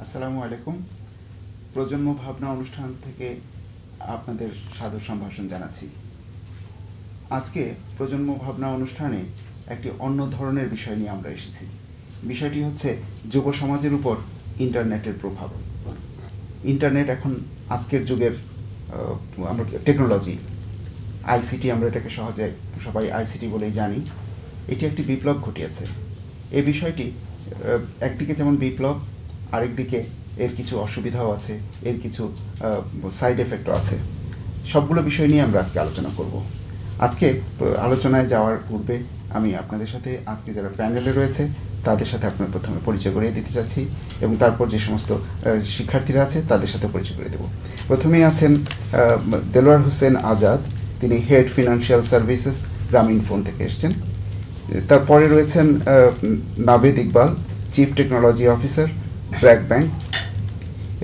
আসসালামু আলাইকুম। প্রজন্ম ভাবনা অনুষ্ঠান থেকে আপনাদের সাদর সম্ভাষণ জানাচ্ছি। আজকে প্রজন্ম ভাবনা অনুষ্ঠানে একটি অন্য ধরনের বিষয় নিয়ে আমরা এসেছি। বিষয়টি হচ্ছে যুব সমাজের উপর ইন্টারনেটের প্রভাব। ইন্টারনেট এখন আজকের যুগের আমরা টেকনোলজি, আইসিটি, আমরা এটাকে সহজে সবাই আইসিটি বলেই জানি। এটি একটি বিপ্লব ঘটিয়েছে। এই বিষয়টি একদিকে যেমন বিপ্লব, আরেকদিকে এর কিছু অসুবিধাও আছে, এর কিছু সাইড এফেক্টও আছে। সবগুলো বিষয় নিয়ে আমরা আজকে আলোচনা করব। আজকে আলোচনায় যাওয়ার পূর্বে আমি আপনাদের সাথে আজকে যারা প্যানেলে রয়েছে তাদের সাথে আপনার প্রথমে পরিচয় করিয়ে দিতে চাচ্ছি এবং তারপর যে সমস্ত শিক্ষার্থীরা আছে তাদের সাথে পরিচয় করে দেব। প্রথমেই আছেন দেলোয়ার হোসেন আজাদ, তিনি head financial services, Grameenphone থেকে এসছেন। তারপরে রয়েছেন Nabed Iqbal, chief technology officer, BRAC bank.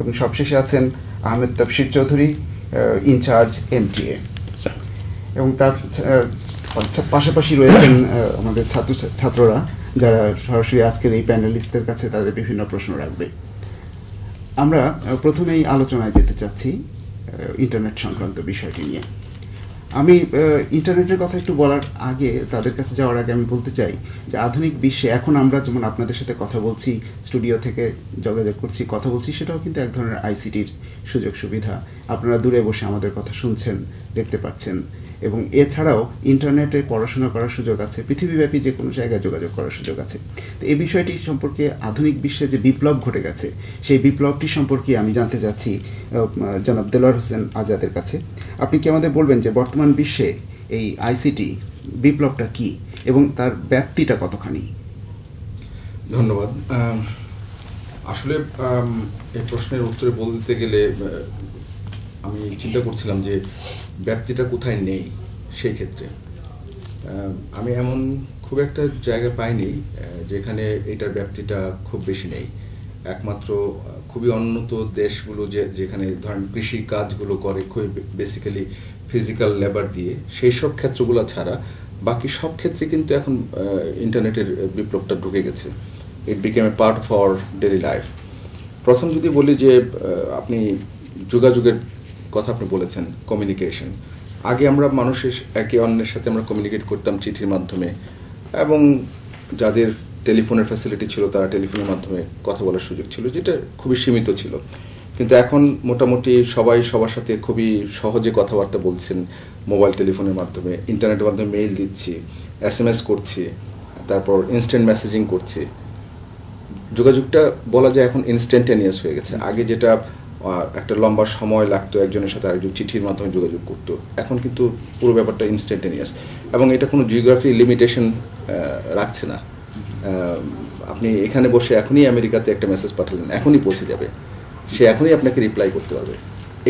এবং সবশেষে আছেন আহমেদ তফসির চৌধুরী, ইনচার্জ এমটিএ। এবং তার পাশাপাশি রয়েছেন আমাদের ছাত্ররা, যারা সরাসরি আজকের এই প্যানেলিস্টদের কাছে তাদের বিভিন্ন প্রশ্ন রাখবে। আমরা প্রথমেই আলোচনায় যেতে চাচ্ছি ইন্টারনেট সংক্রান্ত বিষয়টি নিয়ে। আমি ইন্টারনেটের কথা একটু বলার আগে, তাদের কাছে যাওয়ার আগে আমি বলতে চাই যে আধুনিক বিশ্বে এখন আমরা যেমন আপনাদের সাথে কথা বলছি, স্টুডিও থেকে যোগাযোগ করছি, কথা বলছি, সেটাও কিন্তু এক ধরনের আইসিটির সুযোগ সুবিধা। আপনারা দূরে বসে আমাদের কথা শুনছেন, দেখতে পাচ্ছেন। এবং এছাড়াও ইন্টারনেটে পড়াশোনা করার সুযোগ আছে, পৃথিবীব্যাপী যে কোনো জায়গায় যোগাযোগ করার সুযোগ আছে। তো এই বিষয়টি সম্পর্কে আধুনিক বিশ্বে যে বিপ্লব ঘটে গেছে, সেই বিপ্লবটি সম্পর্কে আমি জানতে চাচ্ছি জনাব দেলোয়ার হোসেন আজাদের কাছে। আপনি কি আমাদের বলবেন যে বর্তমান বিশ্বে এই আইসিটি বিপ্লবটা কি এবং তার ব্যাপ্তিটা কতখানি? ধন্যবাদ। আসলে এই প্রশ্নের উত্তরে বলতে গেলে আমি চিন্তা করছিলাম যে ব্যাপ্তিটা কোথায় নেই। সেই ক্ষেত্রে আমি এমন খুব একটা জায়গা পাইনি যেখানে এটার ব্যাপ্তিটা খুব বেশি নেই। একমাত্র খুবই উন্নত দেশগুলো যেখানে ধরেন কৃষি কাজগুলো করে খুবই বেসিক্যালি ফিজিক্যাল লেবার দিয়ে, সেই সব ক্ষেত্রগুলো ছাড়া বাকি সব ক্ষেত্রে কিন্তু এখন ইন্টারনেটের বিপ্লবটা ঢুকে গেছে। ইট became A part of our daily life. প্রথম যদি বলি যে আপনি যোগাযোগের কথা আপনি বলেছেন, কমিউনিকেশন। আগে আমরা মানুষের একে অন্যের সাথে আমরা কমিউনিকেট করতাম চিঠির মাধ্যমে, এবং যাদের টেলিফোনের ফ্যাসিলিটি ছিল তারা টেলিফোনের মাধ্যমে কথা বলার সুযোগ ছিল, যেটা খুবই সীমিত ছিল। কিন্তু এখন মোটামুটি সবাই সবার সাথে খুবই সহজে কথাবার্তা বলছেন মোবাইল টেলিফোনের মাধ্যমে, ইন্টারনেটের মাধ্যমে মেইল দিচ্ছি, SMS করছি, তারপর ইনস্ট্যান্ট মেসেজিং করছি। যোগাযোগটা বলা যায় এখন ইনস্ট্যান্টেনিয়াস হয়ে গেছে। আগে যেটা একটা লম্বা সময় লাগতো একজনের সাথে আরেকজন চিঠির মাধ্যমে যোগাযোগ করতো, এখন কিন্তু পুরো ব্যাপারটা ইনস্ট্যান্টেনিয়াস। এবং এটা কোনো জিওগ্রাফি লিমিটেশন রাখছে না। আপনি এখানে বসে এখনই আমেরিকাতে একটা মেসেজ পাঠালেন, এখনই পৌঁছে যাবে, সে এখনই আপনাকে রিপ্লাই করতে পারবে।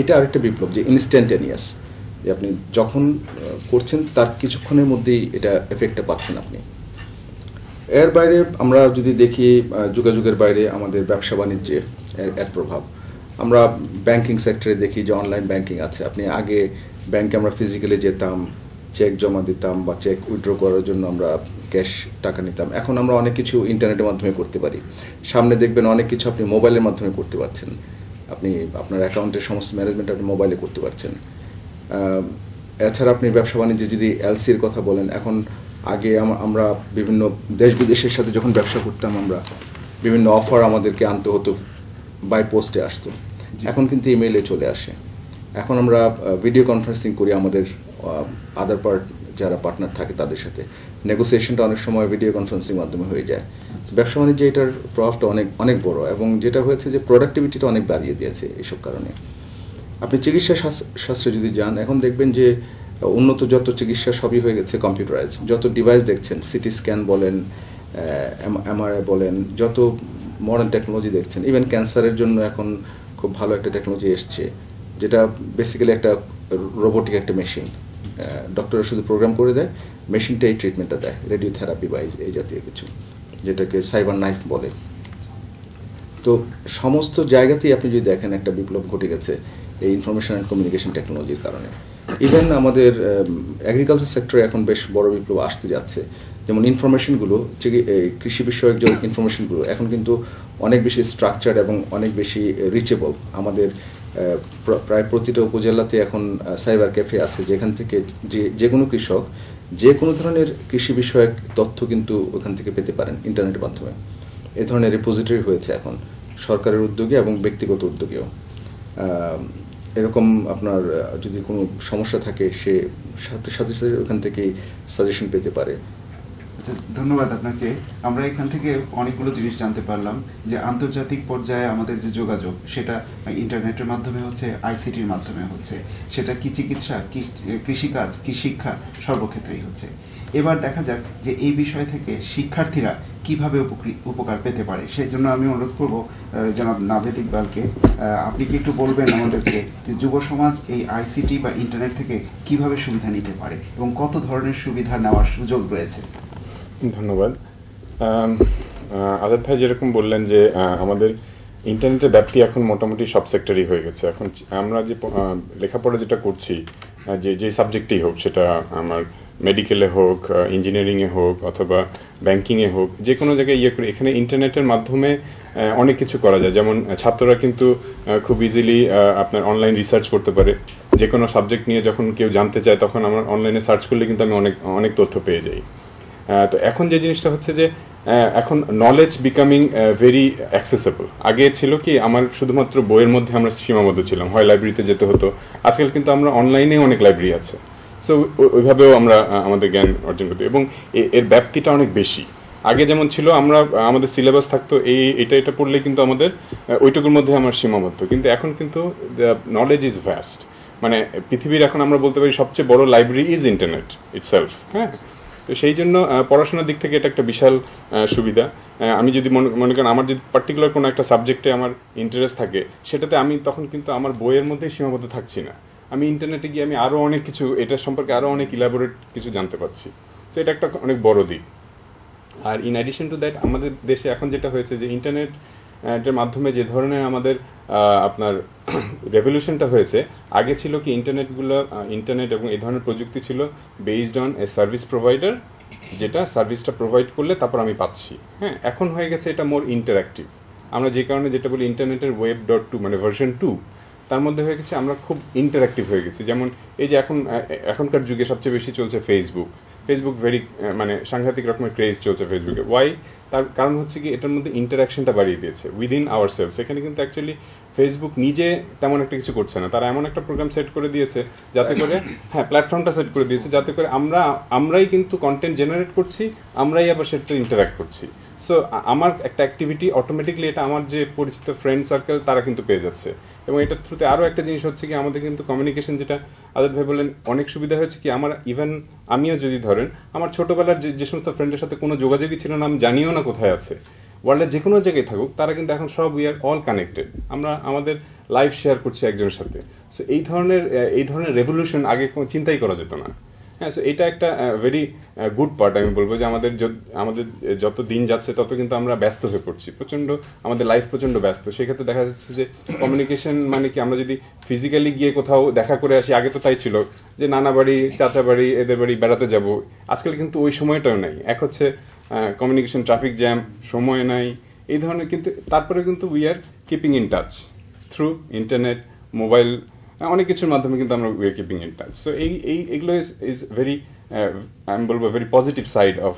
এটা আরেকটা বিপ্লব, যে ইনস্ট্যান্টেনিয়াস, যে আপনি যখন করছেন তার কিছুক্ষণের মধ্যেই এটা এফেক্টটা পাচ্ছেন আপনি। এর বাইরে আমরা যদি দেখি যোগাযোগের বাইরে আমাদের ব্যবসা বাণিজ্যে এর প্রভাব আমরা ব্যাংকিং সেক্টরে দেখি যে অনলাইন ব্যাংকিং আছে। আপনি আগে ব্যাংকে আমরা ফিজিক্যালি যেতাম, চেক জমা দিতাম বা চেক উইথড্র করার জন্য আমরা ক্যাশ টাকা নিতাম। এখন আমরা অনেক কিছু ইন্টারনেটের মাধ্যমে করতে পারি। সামনে দেখবেন অনেক কিছু আপনি মোবাইলের মাধ্যমে করতে পারছেন। আপনি আপনার অ্যাকাউন্টের সমস্ত ম্যানেজমেন্ট আপনি মোবাইলে করতে পারছেন। এছাড়া আপনি ব্যবসা বাণিজ্যে যদি এলসির কথা বলেন, এখন আগে আমরা বিভিন্ন দেশ বিদেশের সাথে যখন ব্যবসা করতাম, আমরা বিভিন্ন অফার আমাদেরকে আনতে হতো, বাই পোস্টে আসতো। এখন কিন্তু ইমেইলে চলে আসে। এখন আমরা ভিডিও কনফারেন্সিং করি আমাদের আদার যারা পার্টনার থাকে তাদের সাথে। নেগোসিয়েশনটা অনেক সময় ভিডিও কনফারেন্সিং মাধ্যমে হয়ে যায়। ব্যবসা বাণিজ্যে এটার প্রভাবটা অনেক অনেক বড়, এবং যেটা হয়েছে যে প্রোডাক্টিভিটিটা অনেক বাড়িয়ে দিয়েছে এইসব কারণে। আপনি চিকিৎসা শাস্ত্রে যদি যান, এখন দেখবেন যে উন্নত যত চিকিৎসা সবই হয়ে গেছে কম্পিউটারাইজ। যত ডিভাইস দেখছেন, সিটি স্ক্যান বলেন, MRI বলেন, যত মডার্ন টেকনোলজি দেখছেন, ইভেন ক্যান্সারের জন্য এখন খুব ভালো একটা টেকনোলজি এসছে, যেটা বেসিক্যালি একটা রোবোটিক একটা মেশিন। ডক্টররা শুধু প্রোগ্রাম করে দেয়, মেশিনটা এই ট্রিটমেন্টটা দেয়, রেডিওথেরাপি বা এই জাতীয় কিছু, যেটাকে সাইবার নাইফ বলে। তো সমস্ত জায়গাতেই আপনি যদি দেখেন একটা বিপ্লব ঘটে গেছে এই ইনফরমেশন অ্যান্ড কমিউনিকেশন টেকনোলজির কারণে। ইভেন আমাদের এগ্রিকালচার সেক্টরে এখন বেশ বড় বিপ্লব আসতে যাচ্ছে। যেমন ইনফরমেশনগুলো, কৃষি বিষয়ক যে ইনফরমেশনগুলো এখন কিন্তু অনেক বেশি স্ট্রাকচার এবং অনেক বেশি রিচেবল। আমাদের প্রায় প্রতিটা উপজেলাতে এখন সাইবার ক্যাফে আছে, যেখান থেকে যে কোনো কৃষক যে কোনো ধরনের কৃষি বিষয়ক তথ্য কিন্তু ওখান থেকে পেতে পারেন ইন্টারনেটের মাধ্যমে। এ ধরনের রিপোজিটরি হয়েছে এখন সরকারের উদ্যোগে এবং ব্যক্তিগত উদ্যোগেও। এরকম আপনার যদি কোনো সমস্যা থাকে সে সাথে সাথে ওখান থেকে সাজেশন পেতে পারে। ধন্যবাদ আপনাকে। আমরা এখান থেকে অনেকগুলো জিনিস জানতে পারলাম যে আন্তর্জাতিক পর্যায়ে আমাদের যে যোগাযোগ সেটা ইন্টারনেটের মাধ্যমে হচ্ছে, আইসিটির মাধ্যমে হচ্ছে, সেটা কি চিকিৎসা, কি কৃষিকাজ, কি শিক্ষা, সর্বক্ষেত্রেই হচ্ছে। এবার দেখা যাক যে এই বিষয় থেকে শিক্ষার্থীরা কিভাবে উপকার পেতে পারে। সেই জন্য আমি অনুরোধ করব জনাব নাভেদ ইকবালকে, আপনি কি একটু বলবেন আমাদেরকে যে যুব সমাজ এই আইসিটি বা ইন্টারনেট থেকে কিভাবে সুবিধা নিতে পারে এবং কত ধরনের সুবিধা নেওয়ার সুযোগ রয়েছে? ধন্যবাদ। আজাদ ভাই যেরকম বললেন যে আমাদের ইন্টারনেটের ব্যাপ্তি এখন মোটামুটি সব সেক্টরই হয়ে গেছে। এখন আমরা যে লেখাপড়া যেটা করছি, যে সাবজেক্টেই হোক, সেটা আমার মেডিকেলে হোক, ইঞ্জিনিয়ারিংয়ে হোক, অথবা ব্যাংকিংয়ে হোক, যে কোনো জায়গায় করি, এখানে ইন্টারনেটের মাধ্যমে অনেক কিছু করা যায়। যেমন ছাত্ররা কিন্তু খুব ইজিলি আপনার অনলাইন রিসার্চ করতে পারে। যে কোনো সাবজেক্ট নিয়ে যখন কেউ জানতে চায় তখন আমার অনলাইনে সার্চ করলে কিন্তু আমি অনেক তথ্য পেয়ে যাই। তো এখন যে জিনিসটা হচ্ছে যে এখন নলেজ বিকামিং ভেরি অ্যাক্সেসেবল। আগে ছিল কি আমার শুধুমাত্র বইয়ের মধ্যে আমরা সীমাবদ্ধ ছিলাম, হয় লাইব্রেরিতে যেতে হতো। আজকাল কিন্তু আমরা অনলাইনে অনেক লাইব্রেরি আছে, সো ওইভাবেও আমরা আমাদের জ্ঞান অর্জন করতে, এবং এর ব্যাপ্তিটা অনেক বেশি। আগে যেমন ছিল আমাদের সিলেবাস থাকতো এটা পড়লে কিন্তু আমাদের ওইটুকুর মধ্যে আমার সীমাবদ্ধ, কিন্তু এখন কিন্তু নলেজ ইজ ভ্যাস্ট। মানে পৃথিবীর এখন আমরা বলতে পারি সবচেয়ে বড় লাইব্রেরি ইজ ইন্টারনেট ইটসেলফ। হ্যাঁ, তো সেই জন্য পড়াশোনার দিক থেকে এটা একটা বিশাল সুবিধা। আমি যদি মনে করেন আমার যদি পার্টিকুলার কোনো একটা সাবজেক্টে আমার ইন্টারেস্ট থাকে, সেটাতে আমি তখন কিন্তু আমার বইয়ের মধ্যেই সীমাবদ্ধ থাকছি না। আমি ইন্টারনেটে গিয়ে আমি আরও অনেক কিছু এটার সম্পর্কে আরও অনেক ইলাবোরেট কিছু জানতে পারছি। সো এটা একটা অনেক বড় দিক। আর ইন অ্যাডিশন টু দ্যাট, আমাদের দেশে এখন যেটা হয়েছে যে ইন্টারনেটের মাধ্যমে যে ধরনের আমাদের আপনার রেভলিউশনটা হয়েছে, আগে ছিল কি ইন্টারনেট এবং এই ধরনের প্রযুক্তি ছিল based on a service provider, যেটা সার্ভিসটা প্রোভাইড করলে তারপর আমি পাচ্ছি। হ্যাঁ, এখন হয়ে গেছে এটা মোর ইন্টারঅ্যাক্টিভ। আমরা যে কারণে যেটা বলি ইন্টারনেটের Web.2 মানে ভার্সন 2, তার মধ্যে হয়ে গেছে আমরা খুব ইন্টারঅ্যাক্টিভ হয়ে গেছি। যেমন এই যে এখনকার যুগে সবচেয়ে বেশি চলছে ফেসবুক ভেরি মানে সাংঘাতিক রকমের ক্রেজ চলছে ফেসবুকে। ওয়াই? তার কারণ হচ্ছে কি এটার মধ্যে ইন্টারাকশনটা বাড়িয়ে দিয়েছে উইদিন আওয়ার সেলস। এখানে কিন্তু অ্যাকচুয়ালি ফেসবুক নিজে তেমন একটা কিছু করছে না, তারা এমন একটা প্রোগ্রাম সেট করে দিয়েছে যাতে করে, হ্যাঁ, প্ল্যাটফর্মটা সেট করে দিয়েছে যাতে করে আমরাই কিন্তু কন্টেন্ট জেনারেট করছি, আমরাই আবার সেটা ইন্টারাক্ট করছি। সো আমার একটা অ্যাক্টিভিটি অটোমেটিকলি এটা আমার যে পরিচিত ফ্রেন্ড সার্কেল তারা কিন্তু পেয়ে যাচ্ছে। এবং এটার থ্রুতে আরও একটা জিনিস হচ্ছে কি আমাদের কিন্তু কমিউনিকেশন, যেটা আজাদ ভাই বললেন, অনেক সুবিধা হয়েছে কি আমিও যদি ধরেন আমার ছোটোবেলার যে সমস্ত ফ্রেন্ডের সাথে কোনো যোগাযোগই ছিল না, আমি জানিও না কোথায় আছে, ওয়ার্ল্ডের যে কোনো জায়গায় থাকুক, তারা কিন্তু এখন সব উই আর অল কানেক্টেড। আমরা আমাদের লাইফ শেয়ার করছি একজনের সাথে। সো এই ধরনের রেভলিউশন আগে কোনো চিন্তাই করা যেত না। হ্যাঁ, সো এটা একটা ভেরি গুড পার্ট। আমি বলবো যে আমাদের যত দিন যাচ্ছে তত কিন্তু আমরা ব্যস্ত হয়ে পড়ছি, আমাদের লাইফ প্রচণ্ড ব্যস্ত। সেক্ষেত্রে দেখা যাচ্ছে যে কমিউনিকেশন মানে কি, আমরা যদি ফিজিক্যালি গিয়ে কোথাও দেখা করে আসি, আগে তো তাই ছিল যে নানা বাড়ি, চাচা বাড়ি, এদের বাড়ি বেড়াতে যাব, আজকাল কিন্তু ওই সময়টাও নাই। এক হচ্ছে কমিউনিকেশন, ট্রাফিক জ্যাম, সময় নাই, এই ধরনের। কিন্তু তারপরে কিন্তু we are keeping in touch through internet, mobile, অনেক কিছুর মাধ্যমে কিন্তু আমরা we are keeping in touch. So এইগুলো ইজ ভেরি, আমি বলবো very positive side of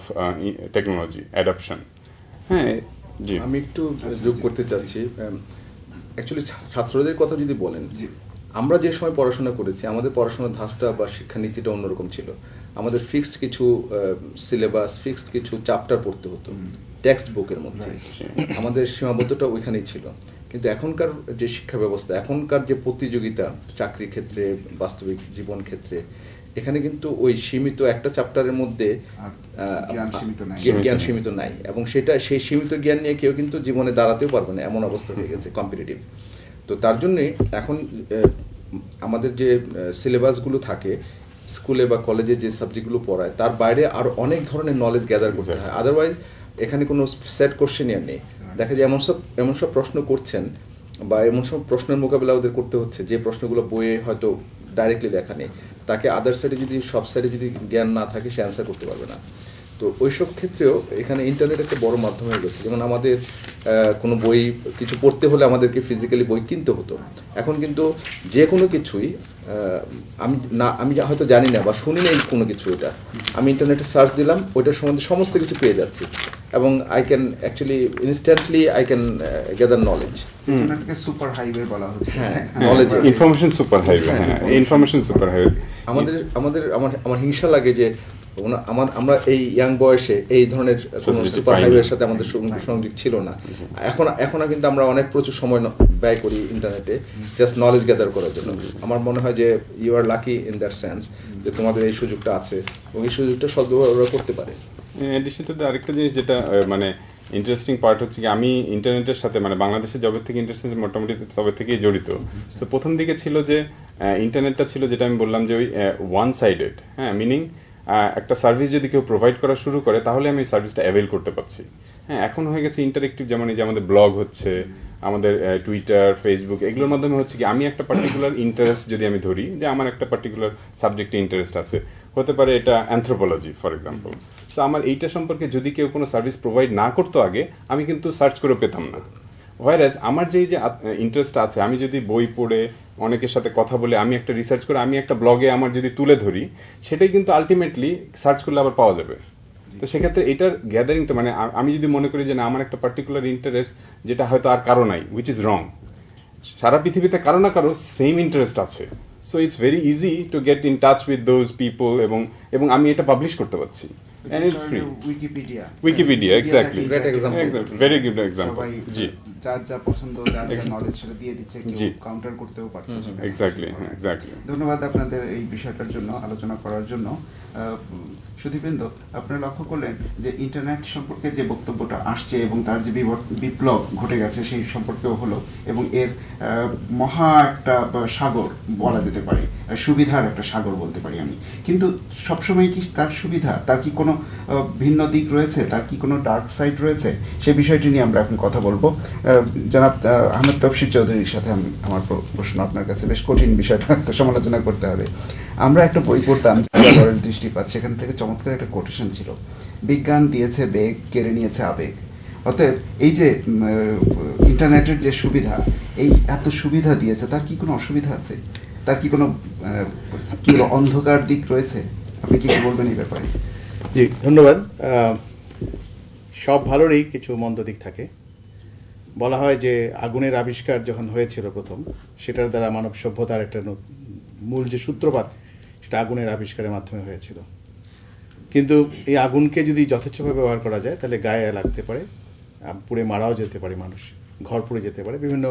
technology adoption. হ্যাঁ, জি, আমি একটু যোগ করতে চাচ্ছি। অ্যাকচুয়ালি ছাত্রদের কথা যদি বলেন, আমরা যে সময় পড়াশোনা করেছি, আমাদের পড়াশোনার ধাঁচটা বা শিক্ষানীতিটা অন্যরকম ছিল। আমাদের ফিক্সড কিছু সিলেবাস, ফিক্সড কিছু চ্যাপ্টার পড়তে হতো টেক্সট বুকের মধ্যে, আমাদের সীমাবদ্ধতা ওইখানেই ছিল। কিন্তু এখনকার যে শিক্ষা ব্যবস্থা, এখনকার যে প্রতিযোগিতা চাকরির ক্ষেত্রে, বাস্তবিক জীবন ক্ষেত্রে, এখানে কিন্তু ওই সীমিত একটা চ্যাপ্টারের মধ্যে জ্ঞান সীমিত নাই, এবং সেই সীমিত জ্ঞান নিয়ে কেউ কিন্তু জীবনে দাঁড়াতেও পারবে না, এমন অবস্থা হয়ে গেছে কম্পিটিটিভ। তো তার জন্যে এখন আমাদের যে সিলেবাসগুলো থাকে স্কুলে বা কলেজে, যে সাবজেক্টগুলো পড়ায়, তার বাইরে আরও অনেক ধরনের নলেজ গ্যাদার করতে হয়। আদারওয়াইজ এখানে কোনো সেট কোশ্চেন নেই। দেখা যায় এমন সব প্রশ্ন করছেন বা এমন সব প্রশ্নের মোকাবেলা ওদের করতে হচ্ছে যে প্রশ্নগুলো বইয়ে হয়তো ডাইরেক্টলি লেখা নেই। তাকে আদার সাইডে যদি, সব সাইডে যদি জ্ঞান না থাকে, সে অ্যান্সার করতে পারবে না। তো ওইসব ক্ষেত্রেও এখানে ইন্টারনেট একটা বড় মাধ্যম হয়ে গেছে। যেমন আমাদের কোনো বই কিছু পড়তে হলে আমাদেরকে ফিজিক্যালি বই কিনতে হতো, এখন কিন্তু যে কোনো কিছুই আমি হয়তো জানি না বা শুনি না কোনো কিছু, এটা আমি ইন্টারনেটে সার্চ দিলাম, ওইটার সম্বন্ধে সমস্ত কিছু পেয়ে যাচ্ছি এবং I can actually instantly I can gather knowledge. Super highway বলা হচ্ছে, knowledge information super highway, information super highway. আমার হিংসা লাগে যে আমরা এই ইয়াং বয়সে এই ধরনের সুপার হাইওয়ের সাথে আমাদের সংযোগ ছিল না। এখন কিন্তু আমরা অনেক প্রচুর সময় ব্যয় করি ইন্টারনেটে জাস্ট নলেজ গ্যাদার করার জন্য। আমার মনে হয় যে you are lucky in that sense যে তোমাদের এই সুযোগটা আছে এবং এই সুযোগটা সদ্ব্যবহার করতে পারে। এডিশন টু আরেকটা জিনিস যেটা মানে ইন্টারেস্টিং পার্ট হচ্ছে কি, আমি ইন্টারনেটের সাথে মানে বাংলাদেশের জগৎ থেকে ইন্টারনেট মোটামুটি তবে থেকেই জড়িত। তো প্রথম দিকে ছিল যে ইন্টারনেটটা ছিল যেটা আমি বললাম যে ওই ওয়ান সাইডেড, হ্যাঁ, মিনিং একটা সার্ভিস যদি কেউ প্রোভাইড করা শুরু করে তাহলে আমি সার্ভিসটা অ্যাভেল করতে পারছি। হ্যাঁ, এখন হয়ে গেছে ইন্টারেক্টিভ, যেমন এই যে আমাদের ব্লগ হচ্ছে, আমাদের টুইটার, ফেসবুক, এগুলোর মাধ্যমে হচ্ছে কি আমি একটা পার্টিকুলার ইন্টারেস্ট যদি আমি ধরি যে আমার একটা পার্টিকুলার সাবজেক্টে ইন্টারেস্ট আছে, হতে পারে এটা অ্যানথ্রোপোলজি ফর এক্সাম্পল। সো আমার এইটা সম্পর্কে যদি কেউ কোনো সার্ভিস প্রোভাইড না করতো আগে, আমি কিন্তু সার্চ করে পেতাম না। হোয়ারাজ আমার যে ইন্টারেস্ট আছে, আমি যদি বই পড়ে অনেকের সাথে কথা বলে আমি একটা রিসার্চ করে আমি একটা ব্লগে আমার যদি তুলে ধরি, সেটাই কিন্তু আলটিমেটলি সার্চ করলে আবার পাওয়া যাবে। তো সেক্ষেত্রে এটার গ্যাদারিংটা মানে আমি যদি মনে করি যে না আমার একটা পার্টিকুলার ইন্টারেস্ট যেটা হয়তো আর কারো নাই, উইচ ইজ রং। সারা পৃথিবীতে কারো না কারো সেম ইন্টারেস্ট আছে, so it's very easy to get in touch with those people এবং আমি এটা পাবলিশ করতে পারছি। And it's free. Wikipedia, exactly. Great example. Very good example. জি, যার যা পছন্দ, যার যা নলেজ সেটা দিয়ে দিচ্ছে, কেউ কাউন্টার করতেও পারছে। এক্স্যাক্টলি। ধন্যবাদ আপনাদের এই বিষয়টার জন্য আলোচনা করার জন্য। সুধীবৃন্দ, আপনারা লক্ষ্য করলেন যে ইন্টারনেট সম্পর্কে যে বক্তব্যটা আসছে এবং তার যে বিপ্লব ঘটে গেছে সেই সম্পর্কেও হলো, এবং এর মহা একটা সাগর বলা যেতে পারে, সুবিধার একটা সাগর বলতে পারি আমি। কিন্তু সবসময় কি তার সুবিধা, তার কি কোনো ভিন্ন দিক রয়েছে, তার কি কোনো ডার্ক সাইড রয়েছে, সে বিষয়টি নিয়ে আমরা এখন কথা বলবো। জনাব আহমেদ তফসির চৌধুরীর সাথে আমার প্রশ্ন আপনার কাছে, বেশ কঠিন বিষয়টা তো সমালোচনা করতে হবে। আমরা একটা বই পড়তাম দৃষ্টিপাত, সেখান থেকে চমৎকার একটা কোটেশন ছিল, বিজ্ঞান দিয়েছে বেগ, কেড়ে নিয়েছে আবেগ। অতএব এই যে ইন্টারনেটের যে সুবিধা, এই এত সুবিধা দিয়েছে, তার কি কোনো অসুবিধা আছে, তার কি কোনো কি অন্ধকার দিক রয়েছে? আপনি কি বলবেন এই ব্যাপারে? জি, ধন্যবাদ। সব ভালোরই কিছু মন্দ দিক থাকে। বলা হয় যে আগুনের আবিষ্কার যখন হয়েছিল প্রথম, সেটার দ্বারা মানব সভ্যতার একটা মূল যে সূত্রপাত, সেটা আগুনের আবিষ্কারের মাধ্যমে হয়েছিল। কিন্তু এই আগুনকে যদি যথেচ্ছভাবে ব্যবহার করা যায় তাহলে গায়ে লাগতে পারে, পুড়ে মারাও যেতে পারে মানুষ, ঘর পুড়ে যেতে পারে, বিভিন্ন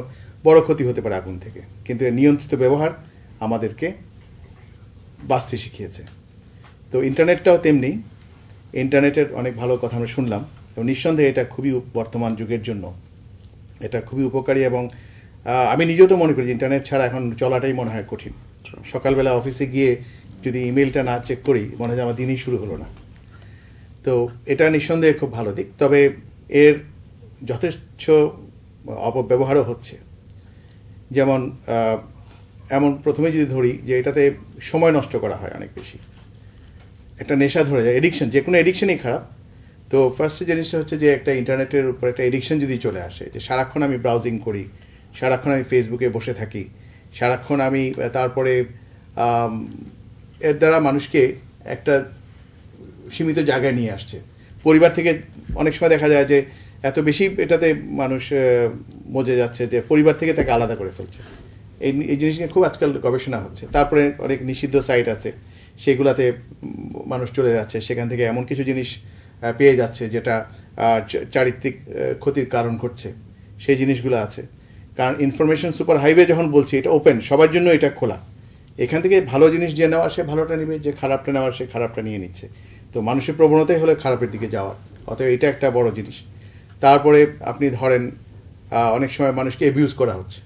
বড় ক্ষতি হতে পারে আগুন থেকে। কিন্তু এর নিয়ন্ত্রিত ব্যবহার আমাদেরকে বাঁচতে শিখিয়েছে। তো ইন্টারনেটটাও তেমনি। ইন্টারনেটের অনেক ভালো কথা আমরা শুনলাম এবং নিঃসন্দেহে এটা খুবই বর্তমান যুগের জন্য এটা খুবই উপকারী। এবং আমি নিজেও তো মনে করি যে ইন্টারনেট ছাড়া এখন চলাটাই মনে হয় কঠিন। সকালবেলা অফিসে গিয়ে যদি ইমেলটা না চেক করি, মনে হয় আমার দিনই শুরু হলো না। তো এটা নিঃসন্দেহে খুব ভালো দিক, তবে এর যথেচ্ছ অপব্যবহারও হচ্ছে। যেমন এমন প্রথমে যদি ধরি যে এটাতে সময় নষ্ট করা হয় অনেক বেশি, একটা নেশা ধরে যায়, এডিকশন, যে কোনো এডিকশনই খারাপ। তো ফার্স্ট জিনিসটা হচ্ছে যে একটা ইন্টারনেটের উপর একটা এডিকশন যদি চলে আসে, যে সারাক্ষণ আমি ব্রাউজিং করি, সারাক্ষণ আমি ফেসবুকে বসে থাকি, সারাক্ষণ আমি তারপরে এর দ্বারা মানুষকে একটা সীমিত জায়গায় নিয়ে আসছে। পরিবার থেকে অনেক সময় দেখা যায় যে এত বেশি এটাতে মানুষ মজে যাচ্ছে যে পরিবার থেকে তাকে আলাদা করে ফেলছে। এই জিনিস নিয়ে খুব আজকাল গবেষণা হচ্ছে। তারপরে অনেক নিষিদ্ধ সাইট আছে, সেগুলাতে মানুষ চলে যাচ্ছে, সেখান থেকে এমন কিছু জিনিস পেয়ে যাচ্ছে যেটা চারিত্রিক ক্ষতির কারণ ঘটছে, সেই জিনিসগুলো আছে। কারণ ইনফরমেশন সুপার হাইওয়ে যখন বলছি, এটা ওপেন, সবার জন্য এটা খোলা। এখান থেকে ভালো জিনিস যে নেওয়ার সে ভালোটা নেবে, যে খারাপটা নেওয়ার সে খারাপটা নিয়ে নিচ্ছে। তো মানুষের প্রবণতাই হলো খারাপের দিকে যাওয়ার, অতএব এটা একটা বড় জিনিস। তারপরে আপনি ধরেন অনেক সময় মানুষকে অ্যাবিউজ করা হচ্ছে।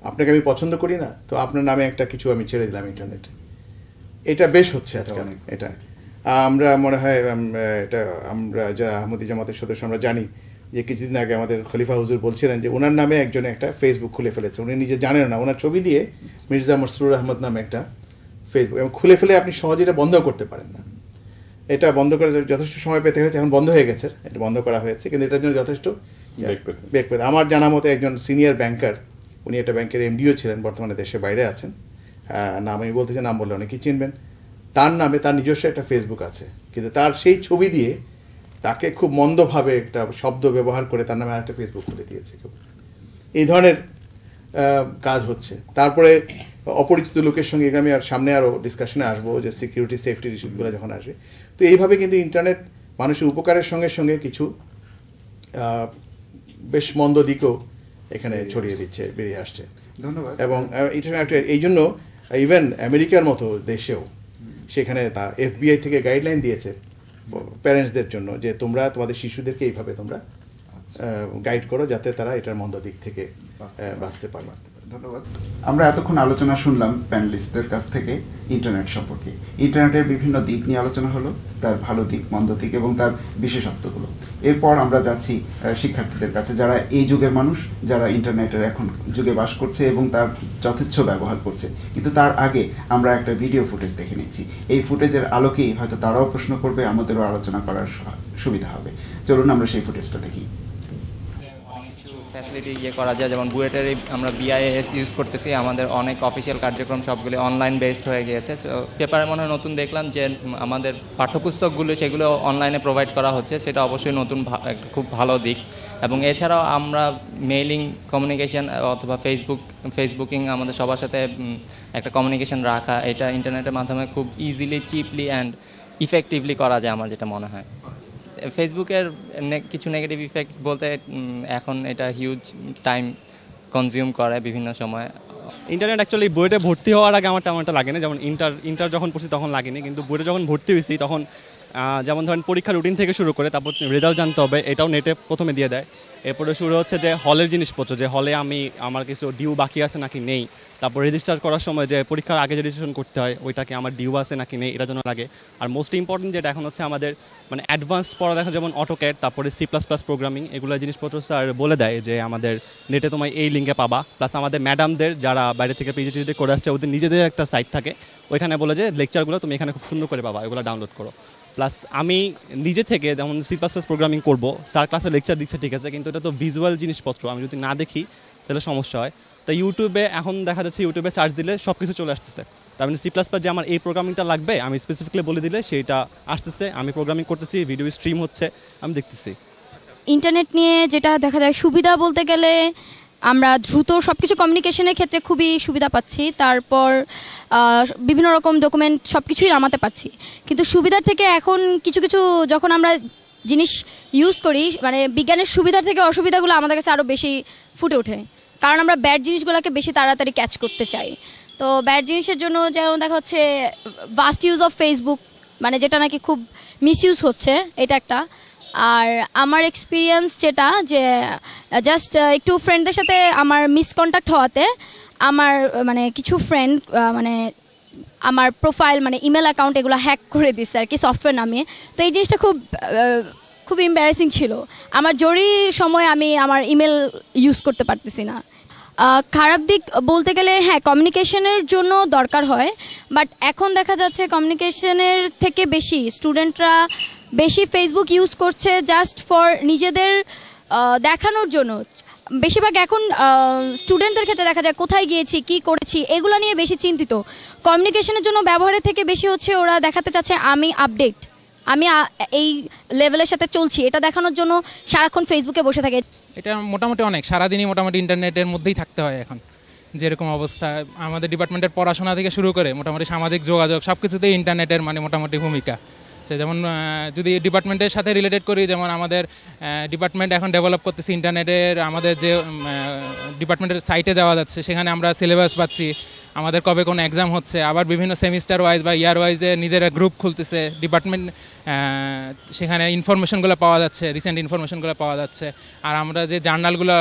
আপনাকে আমি পছন্দ করি না, তো আপনার নামে একটা কিছু আমি ছেড়ে দিলাম ইন্টারনেটে। এটা বেশ হচ্ছে আজকাল। এটা আমরা মনে হয় এটা আমরা যারা আহমদী জামাতের সদস্য আমরা জানি যে কিছুদিন আগে আমাদের খলিফা হুজুর বলছিলেন যে ওনার নামে একজনে একটা ফেসবুক খুলে ফেলেছে, উনি নিজে জানেন না। ওনার ছবি দিয়ে মির্জা মসরুর আহমদ নামে একটা ফেসবুক, এবং খুলে ফেলে আপনি সহজে এটা বন্ধ করতে পারেন না। এটা বন্ধ করে যথেষ্ট সময় পেতে হয়েছে, এখন বন্ধ হয়ে গেছে, এটা বন্ধ করা হয়েছে, কিন্তু এটার জন্য যথেষ্ট বেগ পেতে আমার জানা মতো একজন সিনিয়র ব্যাংকার, উনি একটা ব্যাংকের এমডিও ছিলেন, বর্তমানে দেশের বাইরে আছেন, নাম আমি বলতে চাই, নাম বললে অনেকেই চিনবেন, তার নামে তার নিজস্ব একটা ফেসবুক আছে, কিন্তু তার সেই ছবি দিয়ে তাকে খুব মন্দভাবে একটা শব্দ ব্যবহার করে তার নামে আরেকটা ফেসবুক খুলে দিয়েছে কেউ। এই ধরনের কাজ হচ্ছে। তারপরে অপরিচিত লোকের সঙ্গে আমি আর সামনে আরও ডিসকাশনে আসবো যে সিকিউরিটি সেফটি ইস্যুগুলো যখন আসবে। তো এইভাবে কিন্তু ইন্টারনেট মানুষের উপকারের সঙ্গে সঙ্গে কিছু বেশ মন্দ দিকও এখানে ছড়িয়ে দিচ্ছে, বেরিয়ে আসছে। ধন্যবাদ। এবং এই জন্য ইভেন আমেরিকার মতো দেশেও সেখানে তা FBI থেকে গাইডলাইন দিয়েছে প্যারেন্টসদের জন্য যে তোমরা তোমাদের শিশুদেরকে এইভাবে তোমরা গাইড করো যাতে তারা এটার মন্দ দিক থেকে বাঁচতে পারে। ধন্যবাদ। আমরা এতক্ষণ আলোচনা শুনলাম প্যানেলিস্টদের কাছ থেকে ইন্টারনেট সম্পর্কে। ইন্টারনেটের বিভিন্ন দিক নিয়ে আলোচনা হলো, তার ভালো দিক, মন্দ দিক এবং তার বিশেষত্বগুলো। এরপর আমরা যাচ্ছি শিক্ষার্থীদের কাছে, যারা এই যুগের মানুষ, যারা ইন্টারনেটের এখন যুগে বাস করছে এবং তার যথেচ্ছ ব্যবহার করছে। কিন্তু তার আগে আমরা একটা ভিডিও ফুটেজ দেখে নিচ্ছি। এই ফুটেজের আলোকেই হয়তো তারাও প্রশ্ন করবে, আমাদেরও আলোচনা করার সুবিধা হবে। চলুন আমরা সেই ফুটেজটা দেখি। ফ্যাসিলিটি করা যায়, যেমন বুয়েটের আমরা BIS ইউজ করতেছি, আমাদের অনেক অফিসিয়াল কার্যক্রম সবগুলো অনলাইন বেসড হয়ে গিয়েছে। পেপারে মনে হয় নতুন দেখলাম যে আমাদের পাঠ্যপুস্তকগুলো সেগুলো অনলাইনে প্রোভাইড করা হচ্ছে, সেটা অবশ্যই নতুন খুব ভালো দিক। এবং এছাড়াও আমরা মেইলিং কমিউনিকেশন অথবা ফেসবুকিং আমাদের সবার সাথে একটা কমিউনিকেশন রাখা, এটা ইন্টারনেটের মাধ্যমে খুব ইজিলি, চিপলি অ্যান্ড ইফেক্টিভলি করা যায় আমার যেটা মনে হয়। ফেসবুকের কিছু নেগেটিভ ইফেক্ট বলতে এখন এটা হিউজ টাইম কনজিউম করে বিভিন্ন সময়। ইন্টারনেট অ্যাকচুয়ালি বুয়েটে ভর্তি হওয়ার আগে আমার তেমন একটা লাগে না, যেমন ইন্টার যখন পড়ছি তখন লাগেনি, কিন্তু বুয়েটে যখন ভর্তি হয়েছি তখন যেমন ধরেন পরীক্ষার রুটিন থেকে শুরু করে তারপর রেজাল্ট জানতে হবে, এটাও নেটে প্রথমে দিয়ে দেয়। এরপরে শুরু হচ্ছে যে হলের জিনিসপত্র, যে হলে আমার কিছু ডিউ বাকি আছে নাকি নেই, তারপর রেজিস্টার করার সময় যে পরীক্ষার আগে যে রেজিস্ট্রেশন করতে হয় ওইটাকে আমার ডিউ আছে নাকি নেই এটার জন্য লাগে। আর মোস্ট ইম্পর্টেন্ট যেটা এখন হচ্ছে আমাদের মানে অ্যাডভান্স পড়ালেখা, যেমন অটোক্যাড, তারপরে C++ প্রোগ্রামিং, এগুলো জিনিসপত্র স্যার বলে দেয় যে আমাদের নেটে তোমায় এই লিঙ্কে পাবা। প্লাস আমাদের ম্যাডামদের যারা বাইরে থেকে PhD করে আসছে ওদের নিজেদের একটা সাইট থাকে, ওইখানে বলে যে লেকচারগুলো তুমি এখানে খুব সুন্দর করে পাবা, এগুলো ডাউনলোড করো। প্লাস আমি নিজে থেকে যেমন C++ প্রোগ্রামিং করবো, স্যার ক্লাসে লেকচার দিচ্ছে ঠিক আছে, কিন্তু এটা তো ভিজুয়াল জিনিসপত্র, আমি যদি না দেখি তাহলে সমস্যা হয়। তো ইউটিউবে এখন দেখা যাচ্ছে ইউটিউবে সার্চ দিলে সব কিছু চলে আসতেছে, তার মানে C++ যে আমার এই প্রোগ্রামিংটা লাগবে আমি স্পেসিফিকলি বলে দিলে সেইটা আসতেছে, আমি প্রোগ্রামিং করতেছি, ভিডিও স্ট্রিম হচ্ছে, আমি দেখতেছি। ইন্টারনেট নিয়ে যেটা দেখা যায় সুবিধা বলতে গেলে আমরা দ্রুত সব কিছু কমিউনিকেশনের ক্ষেত্রে খুবই সুবিধা পাচ্ছি, তারপর বিভিন্ন রকম ডকুমেন্ট সব কিছুই নামাতে পারছি। কিন্তু সুবিধার থেকে এখন কিছু কিছু যখন আমরা জিনিস ইউজ করি, মানে বিজ্ঞানের সুবিধার থেকে অসুবিধাগুলো আমাদের কাছে আরও বেশি ফুটে ওঠে, কারণ আমরা ব্যাড জিনিসগুলোকে বেশি তাড়াতাড়ি ক্যাচ করতে চাই। তো ব্যাড জিনিসের জন্য যেমন দেখা হচ্ছে ভাস্ট ইউজ অফ ফেসবুক, মানে যেটা নাকি খুব মিসইউজ হচ্ছে, এটা একটা। আর আমার এক্সপিরিয়েন্স যেটা যে জাস্ট একটু ফ্রেন্ডদের সাথে আমার মিসকন্ট্যাক্ট হওয়াতে আমার মানে কিছু ফ্রেন্ড মানে আমার প্রোফাইল মানে ইমেল অ্যাকাউন্ট এগুলো হ্যাক করে দিচ্ছে আর কি, সফটওয়্যার নামিয়ে। তো এই জিনিসটা খুব এম্বারেসিং ছিল। আমার জরুরি সময় আমি আমার ইমেল ইউজ করতে পারতেছি না। খারাপ দিক বলতে গেলে হ্যাঁ, কমিউনিকেশনের জন্য দরকার হয়, বাট এখন দেখা যাচ্ছে কমিউনিকেশনের থেকে বেশি স্টুডেন্টরা বেশি ফেসবুক ইউজ করছে জাস্ট ফর নিজেদের দেখানোর জন্য। বেশিরভাগ এখন স্টুডেন্টদের ক্ষেত্রে দেখা যায় কোথায় গিয়েছি, কি করেছি, এগুলো নিয়ে বেশি চিন্তিত। কমিউনিকেশনের জন্য ব্যবহারের থেকে বেশি হচ্ছে ওরা দেখাতে চাচ্ছে আমি আপডেট, আমি এই লেভেলের সাথে চলছি, এটা দেখানোর জন্য সারাক্ষণ ফেসবুকে বসে থাকে। এটা মোটামুটি অনেক, সারাদিনই মোটামুটি ইন্টারনেটের মধ্যেই থাকতে হয় এখন, যেরকম অবস্থা। আমাদের ডিপার্টমেন্টের পড়াশোনা থেকে শুরু করে মোটামুটি সামাজিক যোগাযোগ সব কিছুতেই ইন্টারনেটের মানে মোটামুটি ভূমিকা। যেমন যদি ডিপার্টমেন্টের সাথে রিলেটেড করি, যেমন আমাদের ডিপার্টমেন্ট এখন ডেভেলপ করতেছি ইন্টারনেটের, আমাদের যে ডিপার্টমেন্টের সাইটে যাওয়া যাচ্ছে সেখানে আমরা সিলেবাস পাচ্ছি, আমাদের কবে কোন এক্সাম হচ্ছে, আবার বিভিন্ন সেমিস্টার ওয়াইজ বা ইয়ার ওয়াইজে নিজেরা গ্রুপ খুলতেছে ডিপার্টমেন্ট, সেখানে ইনফরমেশনগুলো পাওয়া যাচ্ছে, রিসেন্ট ইনফরমেশনগুলো পাওয়া যাচ্ছে। আর আমরা যে জার্নালগুলো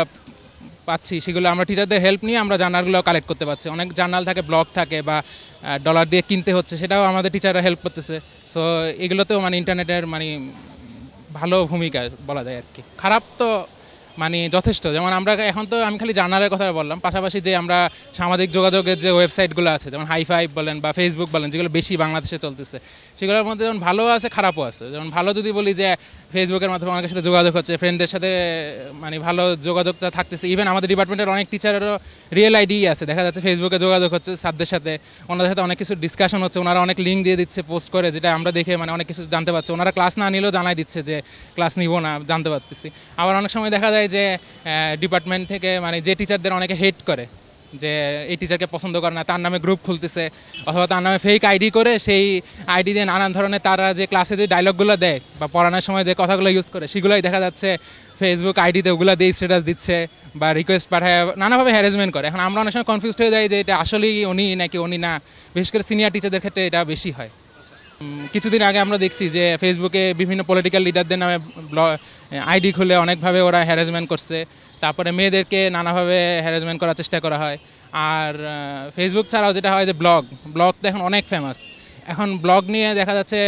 পাচ্ছি সেগুলো আমরা টিচারদের হেল্প নিয়ে আমরা জার্নালগুলো কালেক্ট করতে পারছি। অনেক জার্নাল থাকে, ব্লগ থাকে বা ডলার দিয়ে কিনতে হচ্ছে, সেটাও আমাদের টিচাররা হেল্প করতেছে। সো এগুলোতেও মানে ইন্টারনেটের মানে ভালো ভূমিকা বলা যায় আর কি। খারাপ তো মানে যথেষ্ট। যেমন আমরা এখন তো আমি খালি জার্নালের কথা বললাম, পাশাপাশি যে আমরা সামাজিক যোগাযোগের যে ওয়েবসাইটগুলো আছে যেমন হাই5 বলেন বা ফেসবুক বলেন, যেগুলো বেশি বাংলাদেশে চলতেছে, সেগুলোর মধ্যে যেমন ভালো আছে খারাপও আছে। যেমন ভালো যদি বলি যে ফেসবুকের মাধ্যমে অনেকের সাথে যোগাযোগ হচ্ছে, ফ্রেন্ডদের সাথে মানে ভালো যোগাযোগটা থাকতেছে। ইভেন আমাদের ডিপার্টমেন্টের অনেক টিচারেরও রিয়েল আইডি আছে, দেখা যাচ্ছে ফেসবুকে যোগাযোগ হচ্ছে স্যারদের সাথে, ওনাদের সাথে অনেক কিছু ডিসকাশন হচ্ছে, ওনারা অনেক লিঙ্ক দিয়ে দিচ্ছে পোস্ট করে, যেটা আমরা দেখে মানে অনেক কিছু জানতে পারছি। ওনারা ক্লাস না নিলেও জানাই দিচ্ছে যে ক্লাস নিব না, জানতে পারতেছি। আবার অনেক সময় দেখা যায় যে ডিপার্টমেন্ট থেকে মানে যে টিচারদের অনেকে হেট করে, যে এই টিচারকে পছন্দ করে না, তার নামে গ্রুপ খুলতেছে অথবা তার নামে ফেক আইডি করে সেই আইডি দিয়ে নানান ধরনের তারা যে ক্লাসে যে ডায়লগগুলো দেয় বা পড়ানোর সময় যে কথাগুলো ইউজ করে, সেগুলোই দেখা যাচ্ছে ফেসবুক আইডিতে ওগুলো দিয়ে স্ট্যাটাস দিচ্ছে বা রিকোয়েস্ট পাঠায়, নানাভাবে হ্যারাসমেন্ট করে। এখন আমরা অনেক সময় কনফিউজড হয়ে যাই যে এটা আসলেই উনি নাকি উনি না। বিশেষ করে সিনিয়র টিচারদের ক্ষেত্রে এটা বেশি হয়। কিছুদিন আগে আমরা দেখছি যে ফেসবুকে বিভিন্ন পলিটিক্যাল লিডারদের নামে আইডি খুলে অনেকভাবে ওরা হ্যারাসমেন্ট করছে। তারপরে মেয়েদেরকে নানাভাবে হ্যারাসমেন্ট করার চেষ্টা করা হয়। আর ফেসবুক ছাড়াও যেটা হয় যে ব্লগ তো এখন অনেক ফেমাস। এখন ব্লগ নিয়ে দেখা যাচ্ছে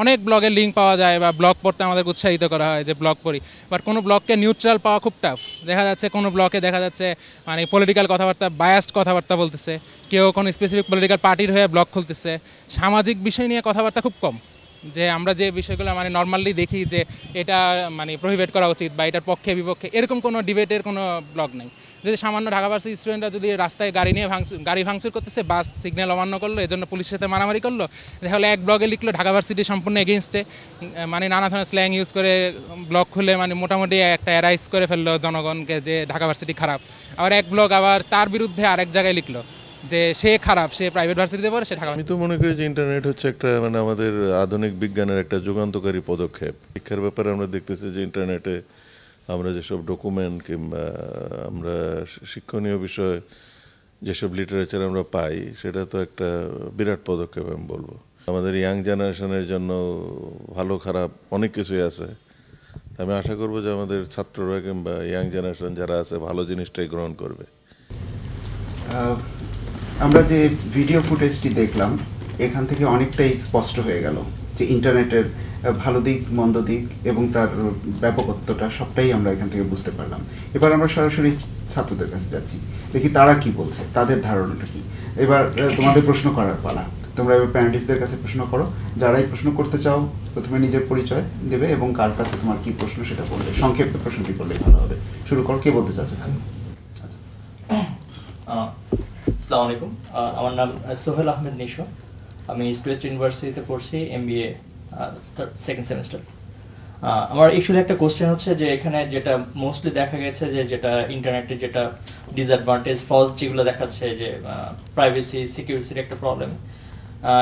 অনেক ব্লগের লিঙ্ক পাওয়া যায় বা ব্লগ পড়তে আমাদের উৎসাহিত করা হয় যে ব্লগ পড়ি, বাট কোনো ব্লগকে নিউট্রাল পাওয়া খুব টাফ। দেখা যাচ্ছে কোনো ব্লগে দেখা যাচ্ছে মানে পলিটিক্যাল কথাবার্তা, বায়াসড কথাবার্তা বলতেছে, কেউ কোনো স্পেসিফিক পলিটিক্যাল পার্টির হয়ে ব্লগ খুলতেছে, সামাজিক বিষয় নিয়ে কথাবার্তা খুব কম। যে আমরা যে বিষয়গুলো মানে নর্মালি দেখি যে এটা মানে প্রহিবিট করা উচিত বা এটার পক্ষে বিপক্ষে, এরকম কোনো ডিবেটের কোনো ব্লগ নেই। যদি সামান্য ঢাকা ভার্সিটি স্টুডেন্টরা যদি রাস্তায় গাড়ি ভাঙচুর করতেছে, বাস সিগন্যাল অমান্য করলো, এজন্য পুলিশের সাথে মারামারি করলো, তাহলে এক ব্লগে লিখলো ঢাকা ভার্সিটি সম্পূর্ণ এগেনস্টে, মানে নানা ধরনের স্ল্যাং ইউজ করে ব্লগ খুলে মানে মোটামুটি একটা অ্যারাইজ করে ফেললো জনগণকে যে ঢাকা ভার্সিটি খারাপ। আবার এক ব্লগ আবার তার বিরুদ্ধে আরেক জায়গায় লিখলো যে সে খারাপ, সে প্রাইভেট ভার্সিটিতে পড়ে, সে ঢাকা। আমি তো মনে করি যে ইন্টারনেট হচ্ছে একটা মানে আমাদের আধুনিক বিজ্ঞানের একটা যুগান্তকারী পদক্ষেপ। শিক্ষার ব্যাপারে আমরা দেখতেছি যে ইন্টারনেটে আমরা যেসব ডকুমেন্ট কিংবা আমরা শিক্ষণীয় বিষয় যেসব লিটারেচার আমরা পাই, সেটা তো একটা বিরাট পদক্ষেপ আমি বলবো। আমাদের ইয়াং জেনারেশনের জন্য ভালো খারাপ অনেক কিছুই আছে। আমি আশা করবো যে আমাদের ছাত্ররা কিংবা ইয়াং জেনারেশন যারা আছে ভালো জিনিসটাই গ্রহণ করবে। আমরা যে ভিডিও ফুটেজটি দেখলাম, এখান থেকে অনেকটাই স্পষ্ট হয়ে গেল যে ইন্টারনেটের ভালো দিক, মন্দ দিক এবং তার ব্যাপকত্বটা সবটাই আমরা এখান থেকে বুঝতে পারলাম। এবার আমরা সরাসরি ছাত্রদের কাছে যাচ্ছি, দেখি তারা কি বলছে, তাদের ধারণাটা কি। এবার তোমাদের প্রশ্ন করার পালা। তোমরা এবার প্যানেলিস্টদের কাছে প্রশ্ন করো। যারাই প্রশ্ন করতে চাও প্রথমে নিজের পরিচয় দেবে এবং কার কাছে তোমার কি প্রশ্ন সেটা বলবে। সংক্ষেপে প্রশ্নটি করলে ভালো হবে। শুরু করো, কে বলতে চাচ্ছে? আচ্ছা, আসসালামু আলাইকুম, আমার নাম সোহেল আহমেদ নিশো। আমি ইস্ট ওয়েস্ট ইউনিভার্সিটিতে পড়ছি, MBA সেকেন্ড সেমিস্টার। আমার অ্যাকচুয়ালি একটা কোশ্চেন হচ্ছে যে এখানে যেটা মোস্টলি দেখা গেছে যে যেটা ইন্টারনেটে যেটা ডিসঅ্যাডভান্টেজ ফলস যেগুলো দেখাচ্ছে যে প্রাইভেসি সিকিউরিটির একটা প্রবলেম,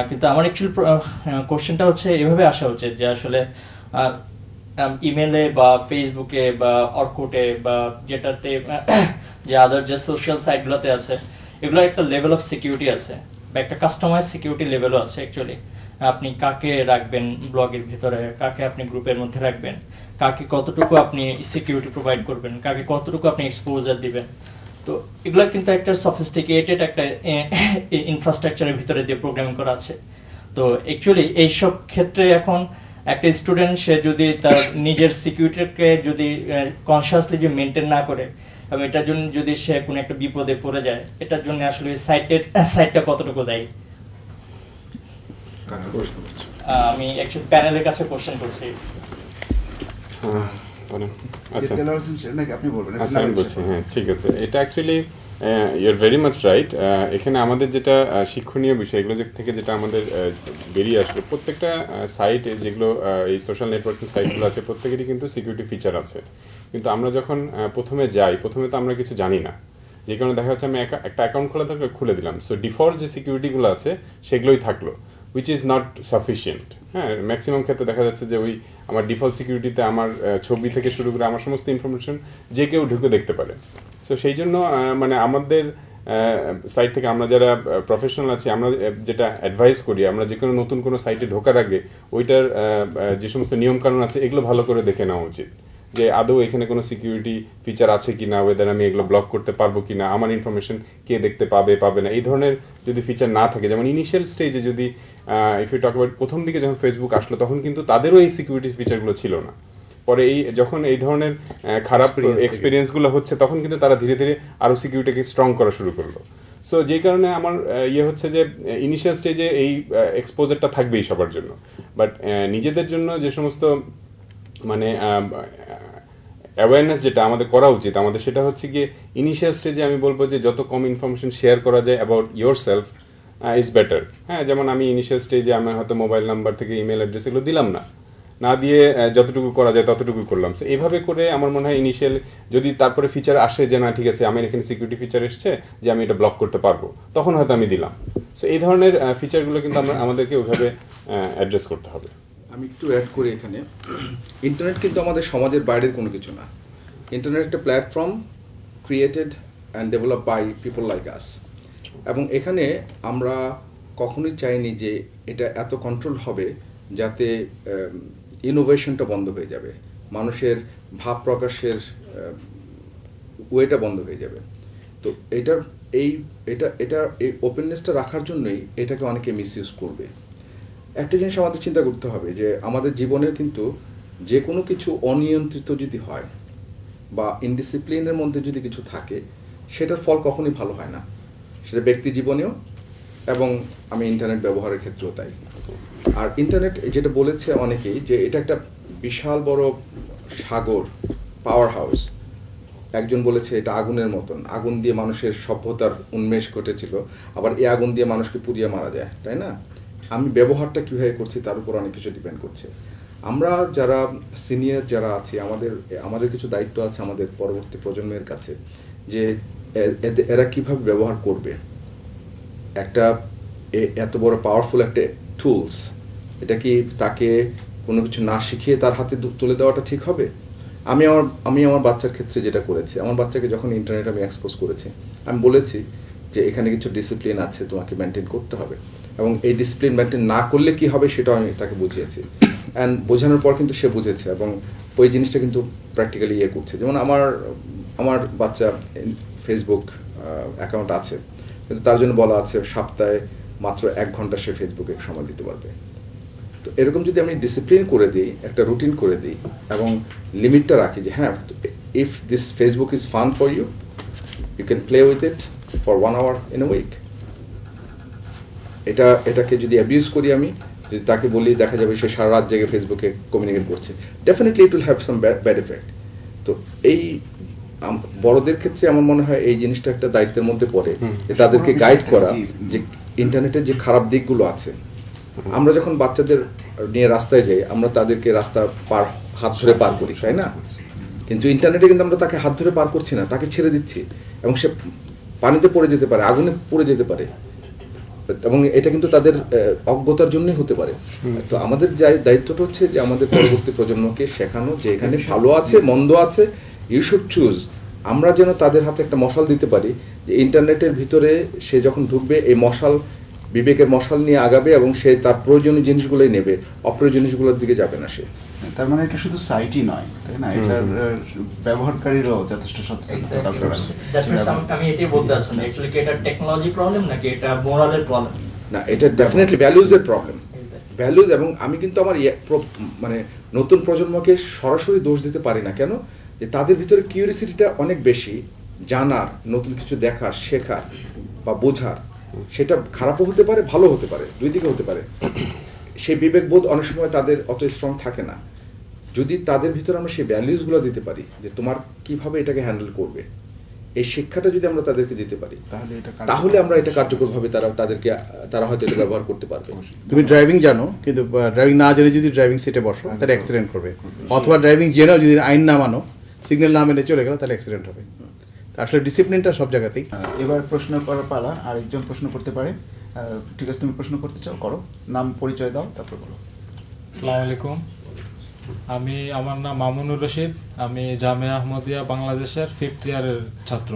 কিন্তু আমার অ্যাকচুয়ালি কোশ্চেনটা হচ্ছে এভাবে আসা উচিত যে আসলে ইমেলে বা ফেসবুকে বা অর্কুটে বা যেটাতে যে আদার যে সোশ্যাল সাইটগুলোতে আছে, এগুলোর একটা লেভেল অফ সিকিউরিটি আছে বা একটা কাস্টমাইজ সিকিউরিটি লেভেলও আছে। অ্যাকচুয়ালি আপনি কাকে রাখবেন ব্লগের ভিতরে, কাকে আপনি গ্রুপের মধ্যে রাখবেন, কাকে কতটুকু আপনি সিকিউরিটি প্রোভাইড করবেন, কাকে কতটুকু আপনি এক্সপোজার দিবেন। তো এগুলো কিন্তু একটা সফিস্টিকেটেড একটা ইনফ্রাস্ট্রাকচারের ভিতরে দিয়ে প্রোগ্রামিং করা আছে। তো অ্যাকচুয়ালি এইসব ক্ষেত্রে এখন একটা স্টুডেন্ট সে যদি তার নিজের সিকিউরিটিকে যদি কনসিয়াসলি যে মেনটেন না করে এবং এটার জন্য যদি সে কোনো একটা বিপদে পড়ে যায়, এটার জন্য আসলে সাইটটা কতটুকু দেয়। আমি অ্যাকচুয়ালি প্যানেলের কাছে কোশ্চেন করছি। আমি বলছি, হ্যাঁ ঠিক আছে। এটা actually your very much right. এখানে আমাদের যেটা শিক্ষণীয় বিষয়, এগুলো থেকে যেটা আমাদের বেরিয়ে আসলো, প্রত্যেকটা সাইটে যেগুলো এই সোশ্যাল নেটওয়ার্কিং সাইটগুলো আছে, প্রত্যেকেরই কিন্তু সিকিউরিটি ফিচার আছে। কিন্তু আমরা যখন প্রথমে তো আমরা কিছু জানি না, যে কারণে দেখা যাচ্ছে আমি একটা অ্যাকাউন্ট খোলা থাকলে খুলে দিলাম। সো ডিফল্ট যে সিকিউরিটিগুলো আছে সেগুলোই থাকলো, উইচ ইজ নট সাফিসিয়েন্ট। হ্যাঁ, ম্যাক্সিমাম ক্ষেত্রে দেখা যাচ্ছে যে ওই আমার ডিফল্ট সিকিউরিটিতে আমার ছবি থেকে শুরু করে আমার সমস্ত ইনফরমেশন যে কেউ ঢুকে দেখতে পারে। সো সেই জন্য মানে আমাদের সাইট থেকে আমরা যারা প্রফেশনাল আছি, আমরা যেটা অ্যাডভাইস করি, আমরা যে কোনো নতুন কোনো সাইটে ঢোকার আগে ওইটার যে সমস্ত নিয়মকানুন আছে এগুলো ভালো করে দেখে নেওয়া উচিত, যে আদৌ এখানে কোনো সিকিউরিটি ফিচার আছে কিনা, ওয়েদার আমি এগুলো ব্লক করতে পারবো কিনা, আমার ইনফরমেশন কে দেখতে পাবে না, এই ধরনের যদি ফিচার না থাকে। যেমন ইনিশিয়াল স্টেজে যদি ইফ ইউ টক অ্যাবাউট প্রথম দিকে যখন ফেসবুক আসলো, তখন কিন্তু তাদেরও এই সিকিউরিটি ফিচারগুলো ছিল না। পরে যখন এই ধরনের খারাপ এক্সপিরিয়েন্সগুলো হচ্ছে তখন কিন্তু তারা ধীরে ধীরে আরো সিকিউরিটিকে স্ট্রং করা শুরু করলো। সো যেই কারণে আমার হচ্ছে যে ইনিশিয়াল স্টেজে এই এক্সপোজারটা থাকবেই সবার জন্য, বাট নিজেদের জন্য যে সমস্ত মানে অ্যাওয়ারনেস যেটা আমাদের করা উচিত আমাদের, সেটা হচ্ছে গিয়ে ইনিশিয়াল স্টেজে আমি বলবো যে যত কম ইনফরমেশন শেয়ার করা যায় about your self is better. হ্যাঁ, যেমন আমি ইনিশিয়াল স্টেজে আমার হয়তো মোবাইল নাম্বার থেকে ইমেল অ্যাড্রেস এগুলো দিলাম না দিয়ে যতটুকু করা যায় ততটুকু করলাম। সো এইভাবে করে আমার মনে হয় ইনিশিয়াল যদি তারপরে ফিচার আসে যে না ঠিক আছে আমার এখানে সিকিউরিটি ফিচার এসছে যে আমি এটা ব্লক করতে পারবো, তখন হয়তো আমি দিলাম। সো এই ধরনের ফিচারগুলো কিন্তু আমাদেরকে ওইভাবে অ্যাড্রেস করতে হবে। আমি একটু অ্যাড করি এখানে, ইন্টারনেট কিন্তু আমাদের সমাজের বাইরের কোনো কিছু না। ইন্টারনেট একটা platform created and develop by people like us, এবং এখানে আমরা কখনোই চাইনি যে এটা এত কন্ট্রোল হবে যাতে ইনোভেশনটা বন্ধ হয়ে যাবে, মানুষের ভাব প্রকাশের ওয়েটা বন্ধ হয়ে যাবে। তো এই ওপেননেসটা রাখার জন্যই এটাকে অনেকে মিসইউজ করবে। একটা জিনিস আমাদের চিন্তা করতে হবে যে আমাদের জীবনের কিন্তু যে কোনো কিছু অনিয়ন্ত্রিত যদি হয় বা ইনডিসিপ্লিনের মধ্যে যদি কিছু থাকে, সেটার ফল কখনোই ভালো হয় না, সেটা ব্যক্তি জীবনেও এবং আমি ইন্টারনেট ব্যবহারের ক্ষেত্রেও তাই। আর ইন্টারনেট যেটা বলেছে অনেকেই যে এটা একটা বিশাল বড় সাগর, পাওয়ার হাউস। একজন বলেছে এটা আগুনের মতন, আগুন দিয়ে মানুষের সভ্যতার উন্মেষ ঘটেছিল, আবার এই আগুন দিয়ে মানুষকে পুড়িয়ে মারা যায়, তাই না? আমি ব্যবহারটা কীভাবে করছি তার উপর অনেক কিছু ডিপেন্ড করছে। আমরা যারা সিনিয়র যারা আছি আমাদের কিছু দায়িত্ব আছে আমাদের পরবর্তী প্রজন্মের কাছে, যে এরা কিভাবে ব্যবহার করবে একটা এত বড় পাওয়ারফুল একটা টুলস। এটা কি তাকে কোনো কিছু না শিখিয়ে তার হাতে তুলে দেওয়াটা ঠিক হবে? আমি আমার বাচ্চার ক্ষেত্রে যেটা করেছি, আমার বাচ্চাকে যখন ইন্টারনেট আমি এক্সপোজ করেছি, আমি বলেছি যে এখানে কিছু ডিসিপ্লিন আছে, তোমাকে মেনটেন করতে হবে, এবং এই ডিসিপ্লিন মেনটেন না করলে কি হবে সেটাও আমি তাকে বুঝিয়েছি। অ্যান্ড বোঝানোর পর কিন্তু সে বুঝেছে এবং ওই জিনিসটা কিন্তু প্র্যাকটিক্যালি করছে। যেমন আমার বাচ্চা ফেসবুক অ্যাকাউন্ট আছে, কিন্তু তার জন্য বলা আছে সপ্তাহে মাত্র 1 ঘন্টা সে ফেসবুকে সময় দিতে পারবে। তো এরকম যদি আমি ডিসিপ্লিন করে দিই, একটা রুটিন করে দিই এবং লিমিটটা রাখি যে হ্যাঁ, if this Facebook is fun for you, you can play with it for 1 hour in a week. এটাকে যদি অ্যাবিউজ করি, আমি যদি তাকে বলি, দেখা যাবে সে সারা রাত জেগে ফেসবুকে কমিউনিকেট করছে, definitely it will have some bad effect. তো এই বড়দের ক্ষেত্রে আমার মনে হয় এই জিনিসটা একটা দায়িত্বের মধ্যে পড়ে, যে তাদেরকে গাইড করা যে ইন্টারনেটের যে খারাপ দিকগুলো আছে। আমরা যখন বাচ্চাদের নিয়ে রাস্তায় যাই, আমরা তাদেরকে রাস্তা হাত ধরে পার করি, তাই না? কিন্তু ইন্টারনেটে কিন্তু আমরা তাকে হাত ধরে পার করছি না, তাকে ছেড়ে দিচ্ছি, এবং সে পানিতে পড়ে যেতে পারে, আগুনে পড়ে যেতে পারে, এবং এটা কিন্তু তাদের অজ্ঞতার জন্যই হতে পারে। তো আমাদের দায়িত্বটা হচ্ছে যে আমাদের পরবর্তী প্রজন্মকে শেখানো যে এখানে ভালো আছে, মন্দ আছে, ইউ শুড চুজ। আমরা যেন তাদের হাতে একটা মশাল দিতে পারি যে ইন্টারনেটের ভিতরে সে যখন ঢুকবে, এই মশাল, বিবেকের মশাল নিয়ে আগাবে এবং সে তার প্রয়োজনীয় জিনিসগুলোই নেবে, অপ্রয়োজনীয় জিনিসগুলোর দিকে যাবে না সে। তার মানে এটা শুধু সাইটই নয়, তাই না? এটার ব্যবহারকারীরও যথেষ্ট সচেতনতা দরকার আছে। আমি এটাই বলতে আসছি, অ্যাকচুয়ালি কি এটা টেকনোলজি প্রবলেম নাকি এটা মোরালের প্রবলেম? না, এটা ডেফিনেটলি ভ্যালুজের প্রবলেম, ভ্যালুজ। এবং আমি কিন্তু আমার মানে নতুন প্রজন্মকে সরাসরি দোষ দিতে পারি না। কেন? যে তাদের ভিতরে কিউরিয়াসিটিটা অনেক বেশি, জানার, নতুন কিছু দেখার, শেখার বা বোঝার। সেটা খারাপও হতে পারে, ভালো হতে পারে, দুই দিকে হতে পারে। সেই বিবেকবোধ অনেক সময় তাদের অত স্ট্রং থাকে না। যদি তাদের ভিতরে আমরা সেই ভ্যালুজগুলো দিতে পারি যে তোমার কিভাবে এটাকে হ্যান্ডেল করবে, এই শিক্ষাটা যদি আমরা তাদেরকে দিতে পারি, তাহলে আমরা এটা কার্যকরভাবে তারা হয়তো এটা ব্যবহার করতে পারবে। তুমি ড্রাইভিং জানো, কিন্তু ড্রাইভিং না জেনে যদি ড্রাইভিং সিটে বসো তাহলে অ্যাক্সিডেন্ট করবে, অথবা ড্রাইভিং জেনেও যদি আইন না মানো, সিগন্যাল না মেনে চলে গেল, তাহলে অ্যাক্সিডেন্ট হবে। আসলে ডিসিপ্লিনটা সব জায়গাতেই। এবার প্রশ্ন করার পালা, আরেকজন প্রশ্ন করতে পারে। ঠিক আছে, তুমি প্রশ্ন করতে চাও, করো, নাম পরিচয় দাও, তারপর বলো। আসসালামু আলাইকুম, আমার নাম মামুনুর রশিদ, আমি জামিয়া আহমদিয়া বাংলাদেশের 5th ইয়ারের ছাত্র।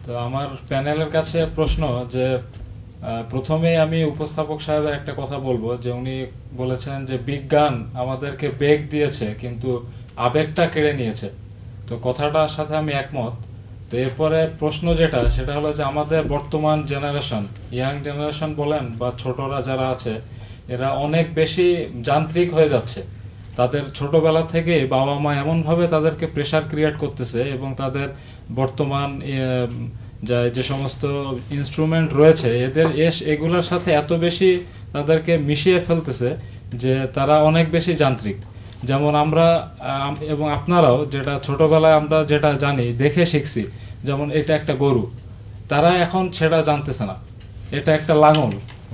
তো আমার প্যানেলের কাছে প্রশ্ন যে প্রথমে আমি উপস্থাপক সাহেবের একটা কথা বলবো, যে উনি বলেছেন যে বিজ্ঞান আমাদেরকে বেগ দিয়েছে কিন্তু আবেগটা কেড়ে নিয়েছে। তো কথাটার সাথে আমি একমত। তো এরপরে প্রশ্ন সেটা হলো যে আমাদের বর্তমান জেনারেশন, ইয়াং জেনারেশন বলেন বা ছোটরা যারা আছে, এরা অনেক বেশি যান্ত্রিক হয়ে যাচ্ছে। তাদের ছোটবেলা থেকে বাবা মা এমনভাবে তাদেরকে প্রেশার ক্রিয়েট করতেছে এবং তাদের বর্তমান যে সমস্ত ইনস্ট্রুমেন্ট রয়েছে এগুলোর সাথে এত বেশি তাদেরকে মিশিয়ে ফেলতেছে যে তারা অনেক বেশি যান্ত্রিক। যেমন আমরা এবং আপনারাও যেটা ছোটবেলায় আমরা যেটা জানি দেখে শিখছি, যেমন এটা একটা গরু, তারা এখন সেটা জানতেছে না, এটা একটা লাঙল।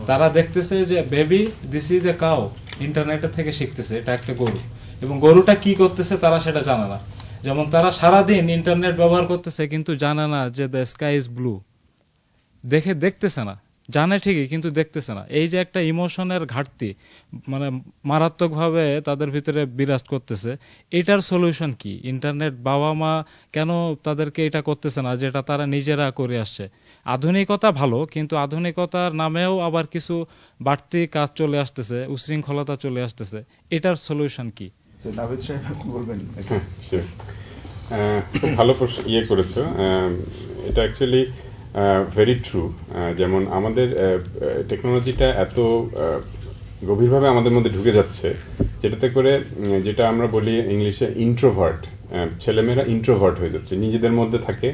তারা দেখতেছে যে baby this is a cow, ইন্টারনেটের থেকে শিখতেছে এটা একটা গরু, এবং গরুটা কি করতেছে তারা সেটা জানে না। যেমন তারা সারাদিন ইন্টারনেট ব্যবহার করতেছে কিন্তু জানে না যে দ্য স্কাই ইজ ব্লু, দেখতেছে না, জানে ঠিকই কিন্তু দেখতেছে না। এই যে একটা ইমোশনের ঘাটতি মানে মারাত্মকভাবে তাদের ভিতরে বিরাজ করতেছে, এটার সলিউশন কি? ইন্টারনেট বাবা মা কেন তাদেরকে এটা করতেছে না যেটা তারা নিজেরা করে আসছে? আধুনিকতা ভালো, কিন্তু আধুনিকতার নামেও আবার কিছু বাড়তি কাজ চলে আসতেছে, উশৃঙ্খলতা চলে আসতেছে, এটার সলিউশন কি? নাভিদ সাহেব আপনি বলবেন? খুব ভালো করেছো। এটা অ্যাকচুয়ালি ভেরি ট্রু। যেমন আমাদের টেকনোলজিটা এত গভীরভাবে আমাদের মধ্যে ঢুকে যাচ্ছে, যেটাতে করে যেটা আমরা বলি ইংলিশে ইন্ট্রোভার্ট, ছেলেমেয়েরা ইন্ট্রোভার্ট হয়ে যাচ্ছে, নিজেদের মধ্যে থাকে,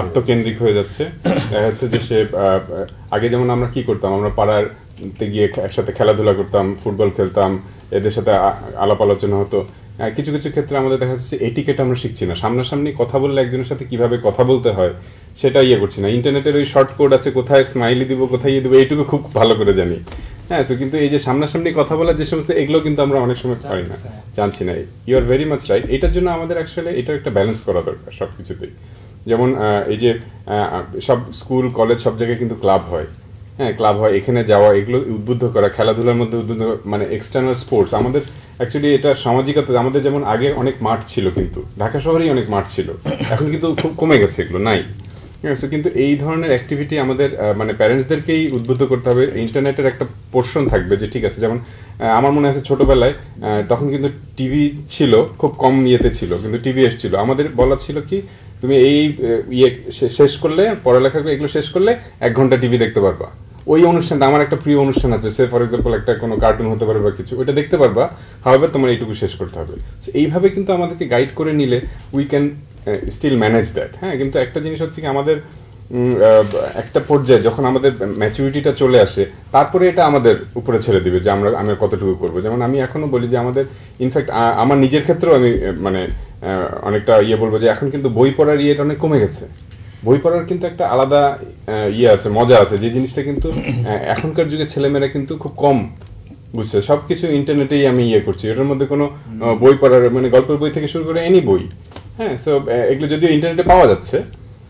আত্মকেন্দ্রিক হয়ে যাচ্ছে। দেখা যাচ্ছে যে সে আগে যেমন আমরা কি করতাম, আমরা পাড়াতে গিয়ে একসাথে খেলাধুলা করতাম, ফুটবল খেলতাম, এদের সাথে আলাপ আলোচনা হতো। কিছু কিছু ক্ষেত্রে আমাদের দেখা যাচ্ছে এটিকেট আমরা শিখছি না, সামনাসামনি কথা বললে একজনের সাথে কিভাবে কথা বলতে হয় সেটা করছি না। ইন্টারনেটের ওই শর্ট কোড আছে, কোথায় স্মাইলি দিব, কোথায় দিব, এইটুকু খুব ভালো করে জানি। হ্যাঁ, কিন্তু এই যে সামনাসামনি কথা বলার যে সমস্ত এগুলো কিন্তু আমরা অনেক সময় পারি না, জানছি না। You are very much right. এটার জন্য আমাদের অ্যাকচুয়ালি এটার একটা ব্যালেন্স করা দরকার সব কিছুতেই। যেমন এই যে সব স্কুল কলেজ সব জায়গায় কিন্তু ক্লাব হয়, হ্যাঁ ক্লাব হয়, এখানে যাওয়া, এগুলো উদ্বুদ্ধ করা, খেলাধুলার মধ্যে উদ্বুদ্ধ, মানে এক্সটার্নাল স্পোর্টস। আমাদের অ্যাকচুয়ালি এটা সামাজিকতা, আমাদের যেমন আগে অনেক মাঠ ছিল, কিন্তু ঢাকা শহরেই অনেক মাঠ ছিল, এখন কিন্তু খুব কমে গেছে, এগুলো নাই। কিন্তু এই ধরনের অ্যাক্টিভিটি আমাদের মানে প্যারেন্টসদেরকেই উদ্বুদ্ধ করতে হবে। ইন্টারনেটের একটা পোর্শন থাকবে যে ঠিক আছে, যেমন আমার মনে আছে ছোটবেলায় তখন কিন্তু টিভি ছিল, খুব কম ইয়েতে ছিল, কিন্তু টিভি এসেছিল। আমাদের বলা ছিল কি, তুমি এই শেষ করলে, পড়ালেখা এগুলো শেষ করলে 1 ঘন্টা টিভি দেখতে পারবা। ওই অনুষ্ঠানটা আমার একটা প্রিয় অনুষ্ঠান আছে, সে ফর এক্সাম্পল একটা কোনো কার্টুন হতে পারে বা কিছু, ওইটা দেখতে পারবা, হাওয়েভার তোমার এইটুকু শেষ করতে হবে। এইভাবে কিন্তু আমাদেরকে গাইড করে নিলে we can still manage that. হ্যাঁ, কিন্তু একটা জিনিস হচ্ছে কি, আমাদের একটা পর্যায়ে যখন আমাদের ম্যাচুরিটিটা চলে আসে, তারপরে এটা আমাদের উপরে ছেড়ে দিবে যে আমি কতটুকু করবো। যেমন আমি এখনো বলি যে আমাদের ইনফ্যাক্ট আমার নিজের ক্ষেত্রেও আমি মানে অনেকটা বলবো যে এখন কিন্তু বই পড়ার ইয়েটা অনেক কমে গেছে। বই পড়ার কিন্তু একটা আলাদা আছে, মজা আছে, যে জিনিসটা কিন্তু এখনকার যুগে ছেলেমেয়েরা কিন্তু খুব কম বুঝছে। সবকিছু ইন্টারনেটেই আমি করছি, এটার মধ্যে কোনো বই পড়ার মানে গল্পের বই থেকে শুরু করে এনি বই, হ্যাঁ, সো এগুলো যদিও ইন্টারনেটে পাওয়া যাচ্ছে,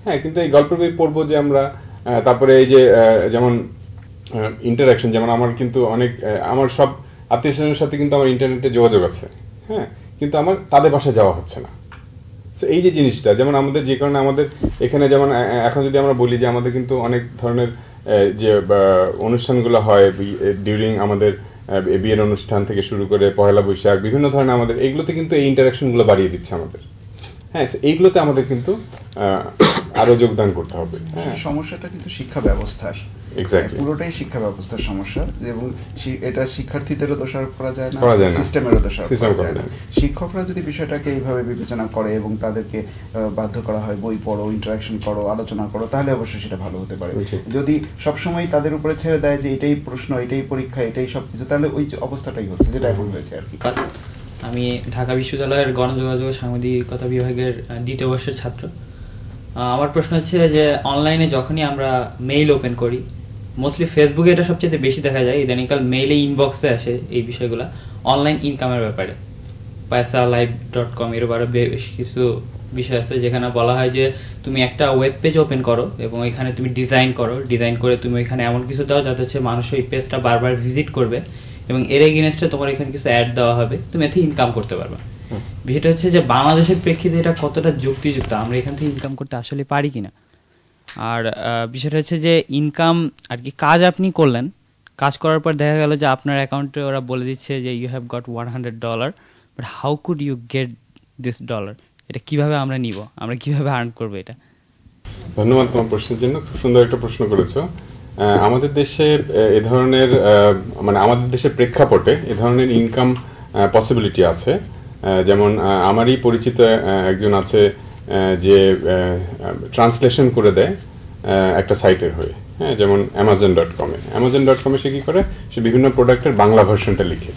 হ্যাঁ, কিন্তু এই গল্পের বই পড়বো যে আমরা। তারপরে এই যে যেমন ইন্টারাকশন, যেমন আমার কিন্তু অনেক আমার সব আত্মীয় স্বজনের সাথে কিন্তু আমার ইন্টারনেটে যোগাযোগ আছে, হ্যাঁ, কিন্তু আমার তাদের বাসায় যাওয়া হচ্ছে না। সো এই যে জিনিসটা, যেমন আমাদের যে কারণে আমাদের এখানে যেমন এখন যদি আমরা বলি যে আমাদের কিন্তু অনেক ধরনের যে অনুষ্ঠানগুলো হয় ডিউরিং আমাদের বিয়ের অনুষ্ঠান থেকে শুরু করে পহেলা বৈশাখ, বিভিন্ন ধরনের আমাদের এইগুলোতে কিন্তু এই ইন্টারাকশনগুলো বাড়িয়ে দিচ্ছে আমাদের। হ্যাঁ, এইগুলোতে আমাদের কিন্তু আরো যোগদান করতে হবে। হ্যাঁ, সমস্যাটা কিন্তু শিক্ষা ব্যবস্থার, পুরোটাই শিক্ষা ব্যবস্থার সমস্যা, এবং এটা শিক্ষার্থীদেরও দোষারোপ করা যায় না, সিস্টেমেরও দোষারোপ করা যায় না। শিক্ষকরা যদি বিষয়টাকে এইভাবে বিবেচনা করে এবং তাদেরকে বাধ্য করা হয় বই পড়ো, ইন্টারাকশন করো, আলোচনা করো, তাহলে অবশ্যই সেটা ভালো হতে পারে। যদি সবসময় তাদের উপরে ছেড়ে দেয় যে এটাই প্রশ্ন, এটাই পরীক্ষা, এটাই সবকিছু, তাহলে ওই অবস্থাটাই হচ্ছে যেটা এখন হয়েছে আর কি। আমি ঢাকা বিশ্ববিদ্যালয়ের গণযোগাযোগ সাংবাদিকতা বিভাগের 2য় বর্ষের ছাত্র। আমার প্রশ্ন হচ্ছে যে অনলাইনে যখনই আমরা মেইল ওপেন করি, মোস্টলি ফেসবুকে এটা সবচেয়ে বেশি দেখা যায়, ইদানিংকাল মেইলে ইনবক্সে আসে এই বিষয়গুলো অনলাইন ইনকামের ব্যাপারে। paisalive.com এর ব্যাপারে বেশ কিছু বিষয় আছে যেখানে বলা হয় যে তুমি একটা ওয়েব পেজ ওপেন করো এবং এখানে তুমি ডিজাইন করে তুমি এখানে এমন কিছু দাও যাতে হচ্ছে মানুষ ওই পেজটা বারবার ভিজিট করবে, এবং এর এগেইনস্টে তোমার এখানে কিছু অ্যাড দেওয়া হবে, তুমি এতে ইনকাম করতে পারবে। বিষয়টা হচ্ছে যে বাংলাদেশের প্রেক্ষিতে এটা কতটা যুক্তিযুক্ত, আমরা এখান থেকে ইনকাম করতে আসলে পারি কিনা। আর বিষয়টা হচ্ছে যে ইনকাম আর কি, কাজ আপনি করলেন, কাজ করার পর দেখা গেল যে আপনার অ্যাকাউন্টে ওরা বলে দিচ্ছে যে you have got $100, but how could you get this dollar? এটা কিভাবে আমরা নিব, আমরা কিভাবে আর্ন করবো এটা? ধন্যবাদ তোমার প্রশ্নের জন্য, খুব সুন্দর একটা প্রশ্ন করেছো। আমাদের দেশে এ ধরনের মানে আমাদের দেশের প্রেক্ষাপটে এ ধরনের ইনকাম পসিবিলিটি আছে। যেমন আমারই পরিচিত একজন আছে যে ট্রান্সলেশন করে দেয় একটা সাইটের হয়ে, হ্যাঁ, যেমন Amazon.com-এ। Amazon.com-এ সে কী করে, সে বিভিন্ন প্রোডাক্টের বাংলা ভার্সনটা লিখে।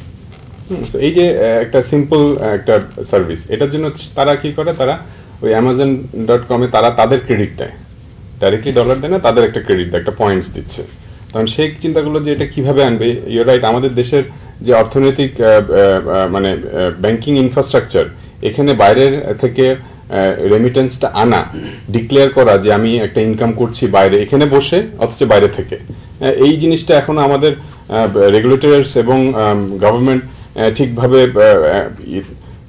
এই যে একটা সিম্পল একটা সার্ভিস, এটার জন্য তারা কি করে, তারা ওই Amazon.com-এ তারা তাদের ক্রেডিট দেয়, ডাইরেক্টলি ডলার দেয় না, তাদের একটা ক্রেডিট দেয়, একটা পয়েন্টস দিচ্ছে। তখন সেই চিন্তাগুলো যে এটা কীভাবে আনবে, ইউর রাইট, আমাদের দেশের যে অর্থনৈতিক মানে ব্যাংকিং ইনফ্রাস্ট্রাকচার, এখানে বাইরের থেকে রেমিটেন্সটা আনা, ডিক্লেয়ার করা যে আমি একটা ইনকাম করছি বাইরে, এখানে বসে অথচ বাইরে থেকে, এই জিনিসটা এখনো আমাদের রেগুলেটরস এবং গভর্নমেন্ট ঠিকভাবে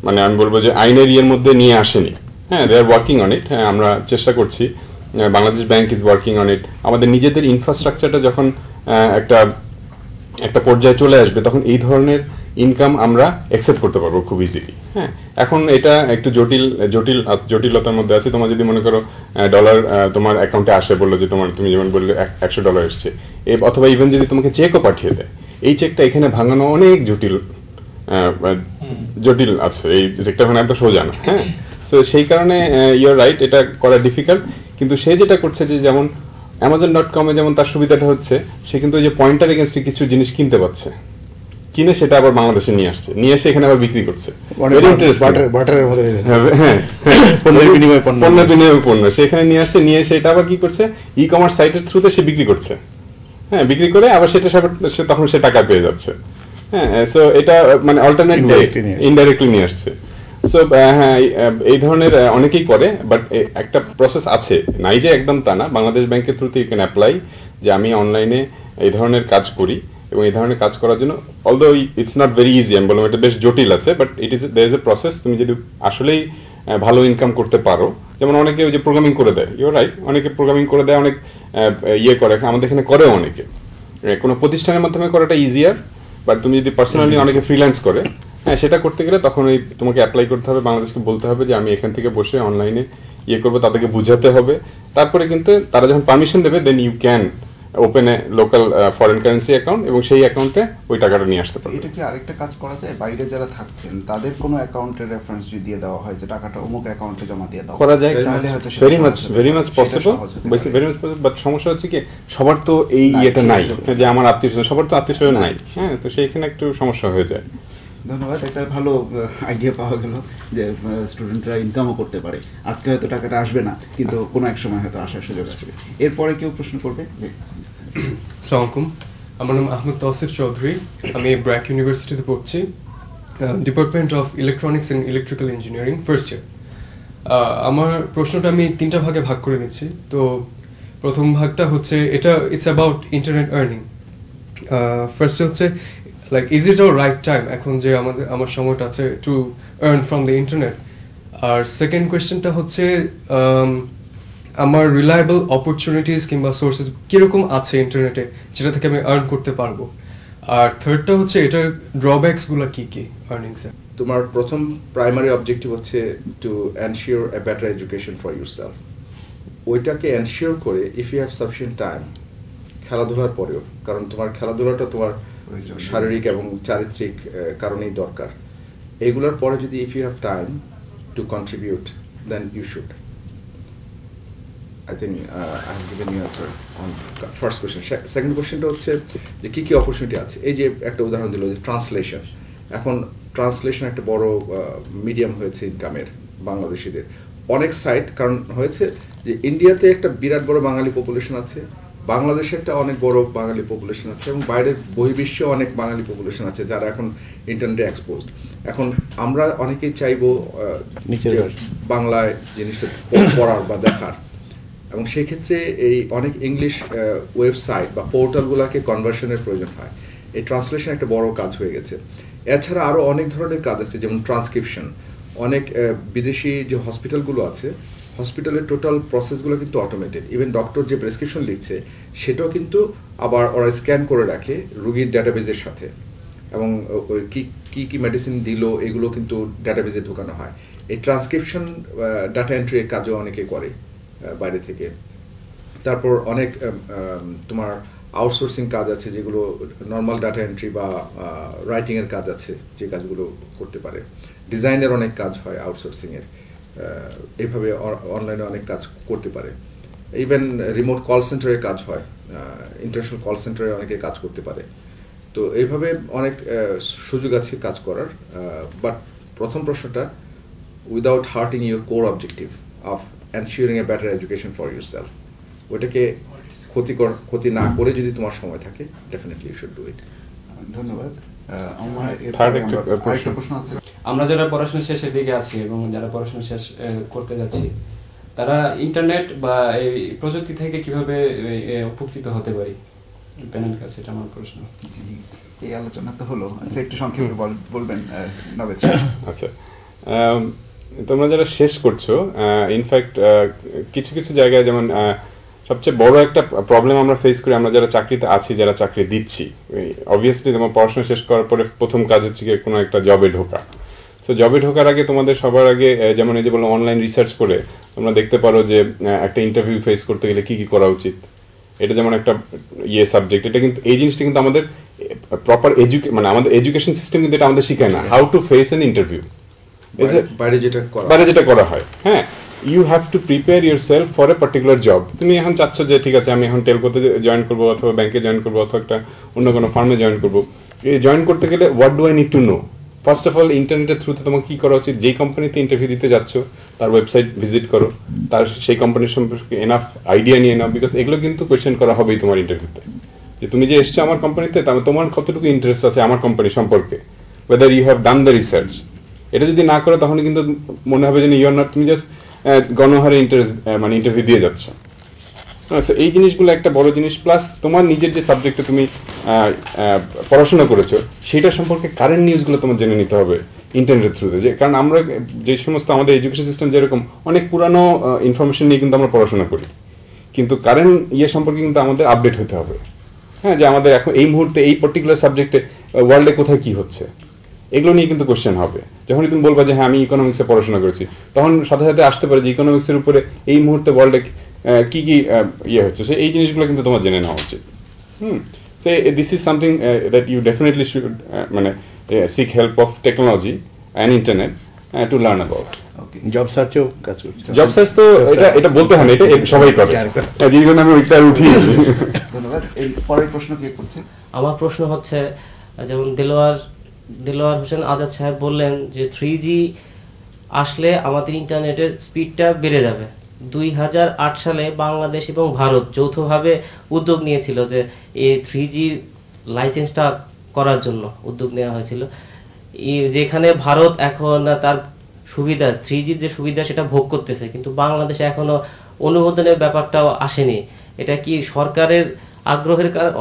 মানে আমি বলবো যে আইনের ইয়ের মধ্যে নিয়ে আসেনি। হ্যাঁ, দে আর ওয়ার্কিং অন ইট। হ্যাঁ, আমরা চেষ্টা করছি, Bangladesh bank is working on it. আমাদের নিজেদের ইনফ্রাস্ট্রাকচারটা যখন একটা পর্যায়ে চলে আসবে, তখন এই ধরনের ইনকাম আমরা অ্যাকসেপ্ট করতে পারবো খুব ইজিলি। হ্যাঁ, এখন এটা একটু জটিলতার মধ্যে আছে। তোমার যদি মনে করো ডলার তোমার অ্যাকাউন্টে আসে, বললো যে তুমি যেমন বললে $100 এসছে, অথবা ইভেন যদি তোমাকে চেকও পাঠিয়ে দেয়, এই চেকটা এখানে ভাঙানো অনেক জটিল আছে, এই চেকটা ভাঙানো এত সোজা না। হ্যাঁ, সো সেই কারণে ইউর রাইট, এটা করা ডিফিকাল্ট। কিন্তু সে যেটা করছে যে যেমন Amazon.com-এ যেমন তার সুবিধাটা হচ্ছে, সে কিন্তু ওই যে পয়েন্টার এগেন্স্টে কিছু জিনিস কিনতে পাচ্ছে, কিনে সেটা আবার বাংলাদেশে নিয়ে আসছে, নিয়ে এসে এখানে আবার বিক্রি করছে। পণ্য বিনিময় পণ্য সেখানে নিয়ে আসছে, নিয়ে সেটা আবার কি করছে, ই কমার্স সাইটের থ্রুতে সে বিক্রি করছে। হ্যাঁ, বিক্রি করে আবার সেটা তখন সে টাকা পেয়ে যাচ্ছে। হ্যাঁ, সো এটা মানে অল্টারনেট ইনডাইরেক্টলি নিয়ে আসছে। সো হ্যাঁ, এই ধরনের অনেকেই করে, বাট একটা প্রসেস আছে, নাই যে একদম তা না। বাংলাদেশ ব্যাংকের থ্রুতে ইউ ক্যান অ্যাপ্লাই যে আমি অনলাইনে এই ধরনের কাজ করি, এবং এই ধরনের কাজ করার জন্য although it's not very easy, আমি বললাম এটা বেশ জটিল আছে, but there is a process. তুমি যদি আসলেই ভালো ইনকাম করতে পারো, যেমন অনেকে ওই যে প্রোগ্রামিং করে দেয়, ইউর রাইট, অনেকে প্রোগ্রামিং করে দেয়, অনেক ইয়ে করে, আমাদের এখানে করেও অনেকে। কোনো প্রতিষ্ঠানের মাধ্যমে করাটা ইজিয়ার, বাট তুমি যদি পার্সোনালি অনেকে ফ্রিল্যান্স করে, হ্যাঁ, সেটা করতে গেলে তখন ওই তোমাকে অ্যাপ্লাই করতে হবে, বাংলাদেশকে বলতে হবে যে আমি এখান থেকে বসে অনলাইনে ইয়ে করবো, তাদেরকে বুঝাতে হবে। তারপরে কিন্তু তারা যখন পারমিশন দেবে, then you can open a local foreign currency account, এবং সেই অ্যাকাউন্টে ওই টাকাটা নিয়ে আসতে পারবে। এটা কি আরেকটা কাজ করা যায়, বাইরে যারা থাকছেন তাদের কোনো অ্যাকাউন্টের রেফারেন্স যদি দিয়ে দেওয়া হয় যে টাকাটা অমুক অ্যাকাউন্টে জমা দিয়ে দাও, করা যায়, ভেরি মাচ পসিবল, বাট সমস্যা হচ্ছে কি, সবার তো এই ইয়েটা নাই যে আমার আত্মীয়-স্বজন, সবার তো আত্মীয়-স্বজন নাই। হ্যাঁ, তো সেইখানে একটু সমস্যা হয়ে যায়। ধন্যবাদ, একটা ভালো আইডিয়া পাওয়া গেল যে স্টুডেন্টরা ইনকামও করতে পারে। আজকে হয়তো টাকাটা আসবে না, কিন্তু কোনো এক সময় হয়তো আসার সুযোগ আসবে। এরপরে কেউ প্রশ্ন করবে? আসসালামু আলাইকুম, আমার নাম আহমদ তৌসিফ চৌধুরী, আমি ব্র্যাক ইউনিভার্সিটিতে পড়ছি, department of electronics and electrical engineering, first year. আমার প্রশ্নটা আমি 3টা ভাগে ভাগ করে নিচ্ছি। তো প্রথম ভাগটা হচ্ছে, এটা ইটস অ্যাবাউট ইন্টারনেট আর্নিং। ফার্স্টে হচ্ছে like is it our right time এখন যে আমার সময়টা আছে to earn from the internet. আর সেকেন্ড কোয়েশ্চেনটা হচ্ছে আমার রিলায়েবল অপরচুনিটিস কিংবা সোর্সেস কীরকম আছে ইন্টারনেটে যেটা থেকে আমি আর্ন করতে পারবো। আর থার্ডটা হচ্ছে এটার ড্রব্যাকসগুলো কী কী আর্নিংসে। তোমার প্রথম প্রাইমারি অবজেক্টিভ হচ্ছে to ensure a better education for yourself. ওইটাকে এনশিওর করে if you have sufficient time, খেলাধুলার পরেও, কারণ তোমার খেলাধুলাটা তোমার শারীরিক এবং চারিত্রিক কারণেই দরকার, এগুলোর পরে যদি if you have time to contribute, then you should. I think I have given you answer on first question. Second questionটা হচ্ছে যে কি কি অপরচুনিটি আছে। এই যে একটা উদাহরণ দিল যে ট্রান্সলেশন, এখন ট্রান্সলেশন একটা বড় মিডিয়াম হয়েছে ইনকামের বাংলাদেশিদের। অনেক সাইট, কারণ হয়েছে যে ইন্ডিয়াতে একটা বিরাট বড় বাঙালি পপুলেশন আছে, বাংলাদেশে একটা অনেক বড় বাঙালি পপুলেশন আছে, এবং বাইরের বহির্বিশ্বে অনেক বাঙালি পপুলেশন আছে যারা এখন ইন্টারনেটে এক্সপোজড। এখন আমরা অনেকেই চাইবো বাংলায় জিনিসটা পড়ার বা দেখার, এবং সেই ক্ষেত্রে এই অনেক ইংলিশ ওয়েবসাইট বা পোর্টালগুলোকে কনভার্সনের প্রয়োজন হয়। এই ট্রান্সলেশন একটা বড় কাজ হয়ে গেছে। এছাড়া আরও অনেক ধরনের কাজ আছে, যেমন ট্রান্সক্রিপশন। অনেক বিদেশি যে হসপিটালগুলো আছে, হসপিটালের টোটাল প্রসেসগুলো কিন্তু অটোমেটেড। ইভেন ডক্টর যে প্রেসক্রিপশন লিখছে সেটাও কিন্তু আবার ওরা স্ক্যান করে রাখে রুগীর ডাটাবেজের সাথে, এবং ওই কী কী মেডিসিন দিল এগুলো কিন্তু ডাটাবেজে ঢোকানো হয়। এই ট্রান্সক্রিপশন ডাটা এন্ট্রির কাজও অনেকে করে বাইরে থেকে। তারপর অনেক তোমার আউটসোর্সিং কাজ আছে যেগুলো নর্মাল ডাটা এন্ট্রি বা রাইটিংয়ের কাজ আছে যে কাজগুলো করতে পারে। ডিজাইনের অনেক কাজ হয় আউটসোর্সিংয়ের, এইভাবে অনলাইনে অনেক কাজ করতে পারে। ইভেন রিমোট কল সেন্টারের কাজ হয়, ইন্টারন্যাশনাল কল সেন্টারে অনেকে কাজ করতে পারে। তো এইভাবে অনেক সুযোগ আছে কাজ করার। বাট প্রথম প্রশ্নটা, without hurting your core objective of ensuring a better education for yourself, ওইটাকে ক্ষতি না করে যদি তোমার সময় থাকে, definitely you should do it. ধন্যবাদ। আমরা যারা পড়াশোনা শেষের দিকে আছি এবং যারা পড়াশোনা শেষ করতে যাচ্ছি, তারা ইন্টারনেট বা এই প্রযুক্তি থেকে কিভাবে উপকৃত হতে পারি, প্যানেল কাছে এটা আমার প্রশ্ন। এই আলোচনা তো হলো, আচ্ছা একটু সংক্ষেপে বলবেন নবেদ। আচ্ছা, তোমরা যারা শেষ করছো, ইনফ্যাক্ট কিছু কিছু জায়গায় যেমন সবচেয়ে বড় একটা প্রবলেম আমরা ফেস করি, আমরা যারা চাকরিতে আছি, যারা চাকরি দিচ্ছি, অবভিয়াসলি তোমার পড়াশোনা শেষ করার পরে প্রথম কাজ হচ্ছে কি কোনো একটা জবে ঢোকা। সো জবে ঢোকার আগে তোমাদের সবার আগে যেমন এই যে বললাম অনলাইন রিসার্চ করে তোমরা দেখতে পারো যে একটা ইন্টারভিউ ফেস করতে গেলে কি কি করা উচিত। এটা যেমন একটা সাবজেক্ট, এটা কিন্তু এই জিনিসটা কিন্তু আমাদের প্রপার মানে আমাদের এডুকেশন সিস্টেম কিন্তু এটা আমাদের শিখায় না, how to face an interview. বাইরে যেটা করা হয়, হ্যাঁ, you have to prepare yourself for a particular job. তুমি এখন চাচ্ছ যে ঠিক আছে আমি এখন টেলকোতে জয়েন করবো, অথবা ব্যাংকে জয়েন করবো, অথবা একটা অন্য কোনো ফার্মে জয়েন করবো। এই জয়েন করতে গেলে what do I need to know? First of all ইন্টারনেটের থ্রুতে তোমাকে কী করা উচিত, যেই কোম্পানিতে ইন্টারভিউ দিতে যাচ্ছ তার ওয়েবসাইট ভিজিট করো, তার সেই কোম্পানির সম্পর্কে এনাফ আইডিয়া নিয়ে নাও, বিকজ এগুলো কিন্তু কোয়েশ্চেন করা হবেই তোমার ইন্টারভিউতে, যে তুমি যে এসছো আমার কোম্পানিতে, তাহলে তোমার কতটুকু ইন্টারেস্ট আছে আমার কোম্পানি সম্পর্কে, whether you have done the research. এটা যদি না করো তখন কিন্তু মনে হবে যে ইউ আর নট, তুমি জাস্ট গণহারে মানে ইন্টারভিউ দিয়ে যাচ্ছ। এই জিনিসগুলো একটা বড় জিনিস। প্লাস তোমার নিজের যে সাবজেক্টে তুমি পড়াশোনা করেছো সেটা সম্পর্কে কারেন্ট নিউজগুলো তোমার জেনে নিতে হবে ইন্টারনেটের থ্রুতে। যে কারণ আমরা যে সমস্ত আমাদের এডুকেশন সিস্টেম যেরকম অনেক পুরানো ইনফরমেশন নিয়ে কিন্তু আমরা পড়াশোনা করি, কিন্তু কারেন্ট সম্পর্কে কিন্তু আমাদের আপডেট হতে হবে। হ্যাঁ, যে আমাদের এখন এই মুহূর্তে এই পার্টিকুলার সাবজেক্টে ওয়ার্ল্ডে কোথায় কি হচ্ছে, এগুলো নিয়ে কিন্তু কোশ্চেন হবে। যখনই তুমি বলবা যে হ্যাঁ আমি ইকোনমিক্সে পড়াশোনা করেছি, তখন সাথে সাথে আসতে পারে যে ইকোনমিক্সের উপরে এই মুহূর্তে ওয়ার্ল্ডে কি কি হচ্ছে, সে এই জিনিসগুলো কিন্তু তোমার জেনে নেওয়া উচিত। So this is something that you definitely should মানে seek help of technology and internet to learn about. Job সার্চেও কাজ করছে। জব সার্চ তো এটা বলতে হয় না, এটা সবাই করে, যে জন্য আমি ওইটা উঠি। ধন্যবাদ। এই পরের প্রশ্ন কে করছে? আমার প্রশ্ন হচ্ছে, যেমন দেলোয়ার হোসেন আজাদ সাহেব বললেন যে 3G আসলে আমাদের ইন্টারনেটের স্পিডটা বেড়ে যাবে। 2008 সালে বাংলাদেশ এবং ভারত যৌথভাবে উদ্যোগ নিয়েছিল যে এই 3G লাইসেন্সটা করার জন্য উদ্যোগ নেওয়া হয়েছিল, যেখানে ভারত এখন তার সুবিধা 3Gর যে সুবিধা সেটা ভোগ করতেছে, কিন্তু বাংলাদেশে এখনো অনুমোদনের ব্যাপারটাও আসেনি। এটা কি সরকারের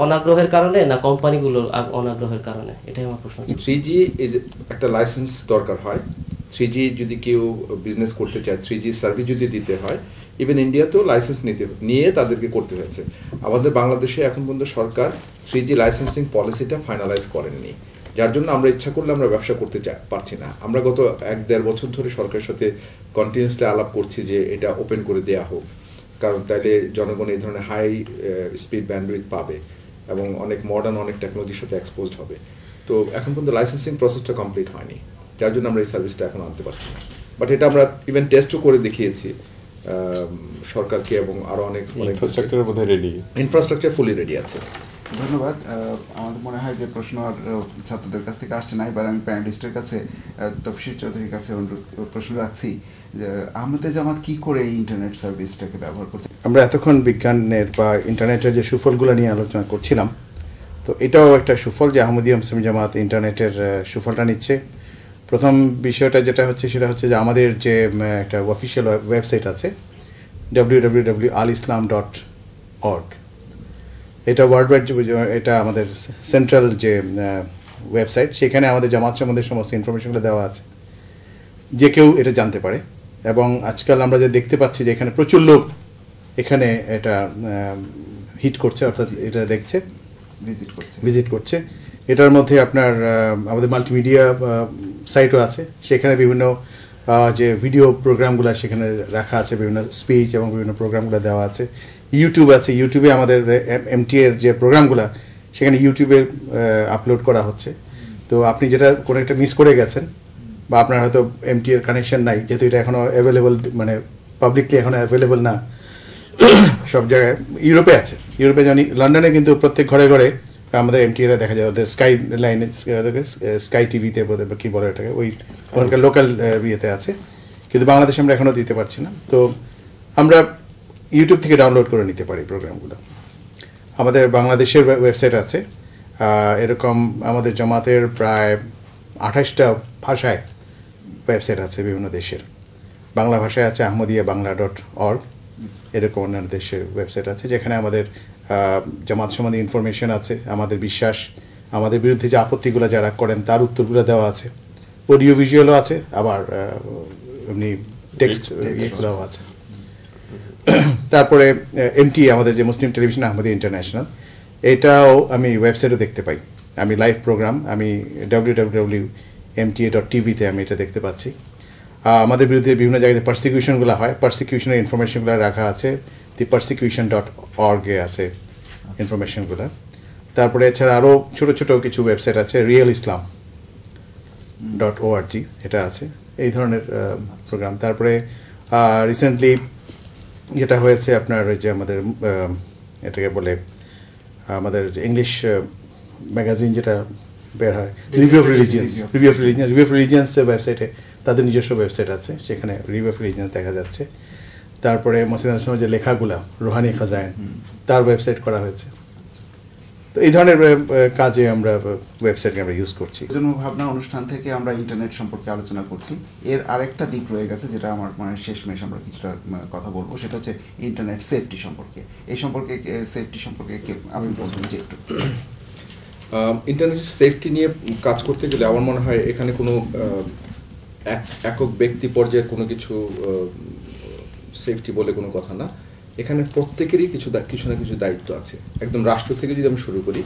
অনাগ্রহের কারণে না কোম্পানিগুলোর অনাগ্রহের কারণে? এটাই আমার প্রশ্ন। 3G একটা লাইসেন্স দরকার হয়। 3G যদি কেউ বিজনেস করতে চায়, 3G সার্ভিস যদি দিতে হয়, ইভেন ইন্ডিয়াতেও লাইসেন্স নিয়ে তাদেরকে করতে হয়েছে। আমাদের বাংলাদেশে এখন পর্যন্ত সরকার 3G লাইসেন্সিং পলিসিটা ফাইনালাইজ করেননি, যার জন্য আমরা ইচ্ছা করলে আমরা ব্যবসা করতে পারছি না। আমরা গত 1-1.5 বছর ধরে সরকারের সাথে কন্টিনিউসলি আলাপ করছি যে এটা ওপেন করে দেয়া হোক, কারণ তাইলে জনগণ এই ধরনের হাই স্পিড ব্যান্ডউইথ পাবে এবং অনেক মডার্ন অনেক টেকনোলজির সাথে এক্সপোজড হবে। তো এখন পর্যন্ত লাইসেন্সিং প্রসেসটা কমপ্লিট হয়নি, যার জন্য আমরা এই সার্ভিসটা এখন আনতে পারছি না। বাট এটা আমরা ইভেন টেস্টও করে দেখিয়েছি সরকারকে, এবং আরও অনেক ইনফ্রাস্ট্রাকচার ফুলি রেডি আছে। ধন্যবাদ। আমাদের মনে হয় যে প্রশ্ন আর ছাত্রদের কাছ থেকে আসছে না। এবার আমি প্যানেলিস্টের কাছে, তফসির চৌধুরীর কাছে প্রশ্ন রাখছি যে আহমেদে জামাত কি করে এই ইন্টারনেট সার্ভিসটাকে ব্যবহার করছে? আমরা এতক্ষণ বিজ্ঞানের বা ইন্টারনেটের যে সুফলগুলো নিয়ে আলোচনা করছিলাম, তো এটাও একটা সুফল যে আহমদিয়া মুসলিম জামাত ইন্টারনেটের সুফলটা নিচ্ছে। প্রথম বিষয়টা যেটা হচ্ছে সেটা হচ্ছে যে আমাদের যে একটা অফিসিয়াল ওয়েবসাইট আছে www.alislam.org, এটা ওয়ার্ল্ড ওয়াইড, এটা আমাদের সেন্ট্রাল যে ওয়েবসাইট, সেখানে আমাদের জামাত সম্বন্ধে সমস্ত ইনফরমেশনগুলো দেওয়া আছে, যে কেউ এটা জানতে পারে। এবং আজকাল আমরা যে দেখতে পাচ্ছি যে এখানে প্রচুর লোক এখানে এটা হিট করছে, অর্থাৎ এটা দেখছে, ভিজিট করছে। এটার মধ্যে আপনার আমাদের মাল্টিমিডিয়া সাইটও আছে, সেখানে বিভিন্ন যে ভিডিও প্রোগ্রামগুলো সেখানে রাখা আছে, বিভিন্ন স্পিচ এবং বিভিন্ন প্রোগ্রামগুলো দেওয়া আছে। ইউটিউব আছে, ইউটিউবে আমাদের এমটি এর যে প্রোগ্রামগুলো সেখানে ইউটিউবে আপলোড করা হচ্ছে। তো আপনি যেটা কোনো একটা মিস করে গেছেন বা আপনার হয়তো এমটি এর কানেকশন নাই, যেহেতু এটা এখনো অ্যাভেলেবল, মানে পাবলিকলি এখনো অ্যাভেলেবল না সব জায়গায়। ইউরোপে আছে, ইউরোপে জানি, লন্ডনে কিন্তু প্রত্যেক ঘরে ঘরে আমাদের এমটি এরা দেখা যায়, ওদের স্কাই লাইনে, স্কাই টিভিতে কি বলে এটাকে, ওই ওখানকার লোকাল ইয়েতে আছে, কিন্তু বাংলাদেশে আমরা এখনও দিতে পারছি না। তো আমরা ইউটিউব থেকে ডাউনলোড করে নিতে পারি প্রোগ্রামগুলো। আমাদের বাংলাদেশের ওয়েবসাইট আছে, এরকম আমাদের জামাতের প্রায় 28টা ভাষায় ওয়েবসাইট আছে বিভিন্ন দেশের। বাংলা ভাষায় আছে ahmadiyabangla.org, এরকম অন্যান্য দেশের ওয়েবসাইট আছে যেখানে আমাদের জামাত সম্বন্ধে ইনফরমেশন আছে, আমাদের বিশ্বাস, আমাদের বিরুদ্ধে যে আপত্তিগুলো যারা করেন তার উত্তরগুলো দেওয়া আছে, অডিও ভিজুয়ালও আছে, আবার এমনি টেক্সট ইয়েগুলোও আছে। তারপরে এমটি আমাদের যে মুসলিম টেলিভিশন আহমদিয়া ইন্টারন্যাশনাল, এটাও আমি ওয়েবসাইটে দেখতে পাই। আমি লাইভ প্রোগ্রাম আমি www.mta.tv-তে আমি এটা দেখতে পাচ্ছি। আমাদের বিরুদ্ধে বিভিন্ন জায়গায় পারসিকিউশনগুলো হয়, পারসিকিউশনের ইনফরমেশনগুলো রাখা আছে, thepersecution.org-এ আছে ইনফরমেশনগুলো। তারপরে এছাড়া আরও ছোটো ছোটো কিছু ওয়েবসাইট আছে, realislam.org এটা আছে, এই ধরনের প্রোগ্রাম। তারপরে রিসেন্টলি যেটা হয়েছে আপনার ওই যে আমাদের এটাকে বলে আমাদের ইংলিশ ম্যাগাজিন যেটা বের হয়, রিভিউ অফ রিলিজিয়ান্সের ওয়েবসাইটে তাদের নিজস্ব ওয়েবসাইট আছে, সেখানে রিভিউ অফ রিলিজিয়ান্স দেখা যাচ্ছে। তারপরে মুসলিম ইসলামের যে লেখাগুলা রুহানি খাজাইন, তার ওয়েবসাইট করা হয়েছে। তো এই ধরনের কাজে আমরা ওয়েবসাইটকে আমরা ইউজ করছি। প্রজন্ম ভাবনা অনুষ্ঠান থেকে আমরা ইন্টারনেট সম্পর্কে আলোচনা করছি। এর আরেকটা দিক রয়ে গেছে যেটা আমার মানে শেষমেশ আমরা কিছুটা কথা বলবো, সেটা হচ্ছে ইন্টারনেট সেফটি সম্পর্কে। এই সম্পর্কে সেফটি সম্পর্কে আমি বলবো যে একটু ইন্টারনেট সেফটি নিয়ে কাজ করতে গেলে আমার মনে হয় এখানে কোনো একক ব্যক্তি পর্যায়ের কোনো কিছু সেফটি বলে কোনো কথা না। এখানে প্রত্যেকেরই কিছু না কিছু দায়িত্ব আছে। একদম রাষ্ট্র থেকে যদি আমি শুরু করি,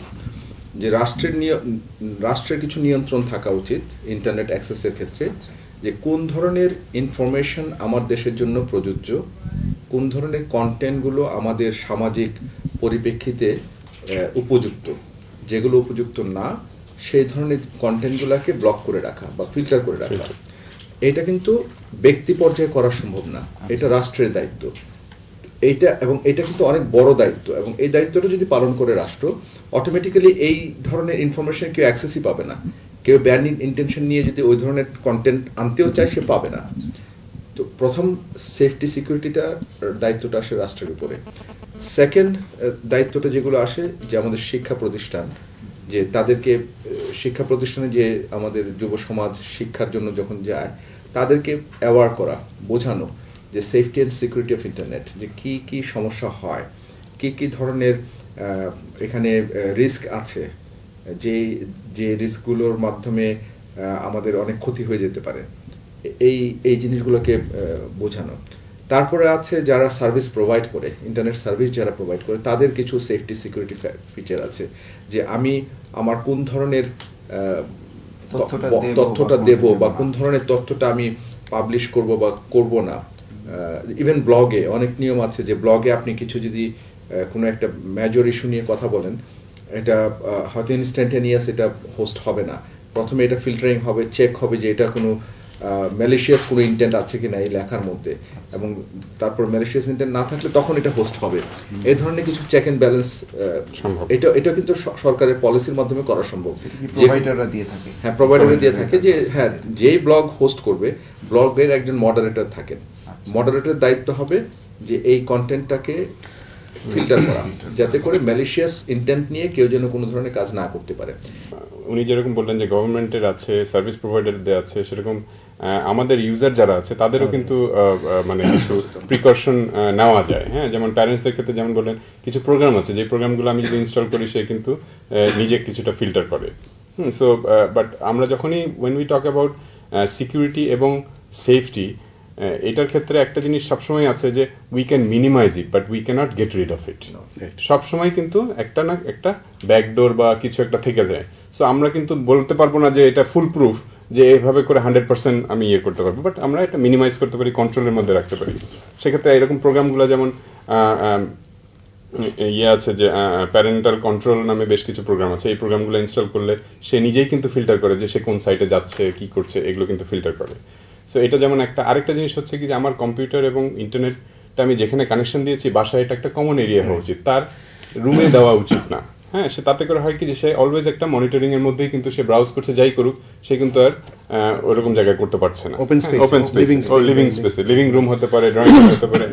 যে রাষ্ট্রের কিছু নিয়ন্ত্রণ থাকা উচিত ইন্টারনেট অ্যাক্সেসের ক্ষেত্রে, যে কোন ধরনের ইনফরমেশন আমার দেশের জন্য প্রযোজ্য, কোন ধরনের কন্টেন্টগুলো আমাদের সামাজিক পরিপ্রেক্ষিতে উপযুক্ত, যেগুলো উপযুক্ত না সেই ধরনের কন্টেন্টগুলোকে ব্লক করে রাখা বা ফিল্টার করে রাখা। এটা কিন্তু ব্যক্তি পর্যায়ে করা সম্ভব না, এটা রাষ্ট্রের দায়িত্ব। এটা কিন্তু অনেক বড় দায়িত্ব, এবং এই দায়িত্বটা যদি পালন করে রাষ্ট্র, অটোমেটিক্যালি এই ধরনের ইনফরমেশন কেউ অ্যাক্সেসই পাবে না। কেউ ব্যান ইন্টেনশন নিয়ে যদি ওই ধরনের কন্টেন্ট আনতেও চায় সে পাবে না। তো প্রথম সেফটি সিকিউরিটিটার দায়িত্বটা আসে রাষ্ট্রের উপরে। সেকেন্ড দায়িত্বটা যেগুলো আসে, যে আমাদের শিক্ষা প্রতিষ্ঠান, যে তাদেরকে শিক্ষা প্রতিষ্ঠানে যে আমাদের যুব সমাজ শিক্ষার জন্য যখন যায় তাদেরকে অ্যাওয়ার করা, বোঝানো যে safety and security of internet, যে কি কি সমস্যা হয়, কি কি ধরনের এখানে রিস্ক আছে, যে রিস্কগুলোর মাধ্যমে আমাদের অনেক ক্ষতি হয়ে যেতে পারে, এই জিনিসগুলোকে বোঝানো। তারপরে আছে যারা সার্ভিস প্রোভাইড করে, ইন্টারনেট সার্ভিস যারা প্রোভাইড করে, তাদের কিছু সেফটি সিকিউরিটি ফিচার আছে, যে আমি আমার কোন ধরনের তথ্যটা দেব বা কোন ধরনের তথ্যটা আমি পাবলিশ করব বা করব না। ইভেন ব্লগে অনেক নিয়ম আছে, যে ব্লগে আপনি কিছু যদি কোনো একটা মেজর ইস্যু নিয়ে কথা বলেন, এটা হয়তো ইনস্ট্যান্টেনিয়াস এটা হোস্ট হবে না, প্রথমে এটা ফিল্টারিং হবে, চেক হবে যে এটা কোনো ম্যালিশিয়াস কোনো ইন্টেন্ট আছে কিনা এই লেখার মধ্যে, এবং তারপর ম্যালিশিয়াস ইন্টেন্ট না থাকলে তখন এটা হোস্ট হবে। এই ধরনের কিছু চেক অ্যান্ড ব্যালেন্স এটা কিন্তু সরকারের পলিসির মাধ্যমে করা সম্ভব। প্রোভাইডাররা দিয়ে থাকে, হ্যাঁ প্রোভাইডাররা দিয়ে থাকে, যে হ্যাঁ যেই ব্লগ হোস্ট করবে ব্লগের একজন মডারেটর থাকেন, মডারেটরের দায়িত্ব হবে যে এই কন্টেন্টটাকে ফিল্টার করা, যাতে করে ম্যালিশিয়াস ইন্টেন্ট নিয়ে কেউ যেন কোনো ধরনের কাজ না করতে পারে। উনি যেরকম বললেন যে গভর্নমেন্টের আছে, সার্ভিস প্রোভাইডারদের আছে, সেরকম আমাদের ইউজার যারা আছে তাদেরও কিন্তু মানে কিছু প্রিকশন নেওয়া যায়। হ্যাঁ, যেমন প্যারেন্টসদের ক্ষেত্রে যেমন বললেন কিছু প্রোগ্রাম আছে, যে প্রোগ্রামগুলো আমি যদি ইনস্টল করি সে কিন্তু নিজে কিছুটা ফিল্টার করে। সো বাট আমরা যখনই when we talk about security এবং সেফটি, এটার ক্ষেত্রে একটা জিনিস সবসময় আছে যে we can minimise it but we can't get rid of it. সবসময় কিন্তু একটা না একটা ব্যাকডোর বা কিছু একটা থেকে যায়। সো আমরা কিন্তু বলতে পারবো না যে এটা ফুল প্রুফ যে এইভাবে করে 100% আমি ইয়ে করতে পারবো, বাট আমরা এটা মিনিমাইজ করতে পারি, কন্ট্রোলের মধ্যে রাখতে পারি। সেক্ষেত্রে এরকম প্রোগ্রামগুলো যেমন ইয়ে আছে যে প্যারেন্টাল কন্ট্রোল নামে বেশ কিছু প্রোগ্রাম আছে, এই প্রোগ্রামগুলো ইনস্টল করলে সে নিজেই কিন্তু ফিল্টার করে যে সে কোন সাইটে যাচ্ছে কি করছে, এগুলো কিন্তু ফিল্টার করে। সো এটা যেমন একটা। আরেকটা জিনিস হচ্ছে কি যে আমার কম্পিউটার এবং ইন্টারনেটটা আমি যেখানে কানেকশন দিয়েছি বাসায় এটা একটা কমন এরিয়া হওয়া উচিত, তার রুমে দেওয়া উচিত না। হ্যাঁ, সে তাতে করে হয় কি যে সে অলওয়েজ একটা মনিটরিং এর মধ্যেই কিন্তু সে ব্রাউজ করছে, যাই করুক সে কিন্তু আর ওরকম জায়গায় করতে পারছে না। ওপেন স্পেস, লিভিং স্পেসে, লিভিং রুম হতে পারে, ড্রয়িং রুম হতে পারে,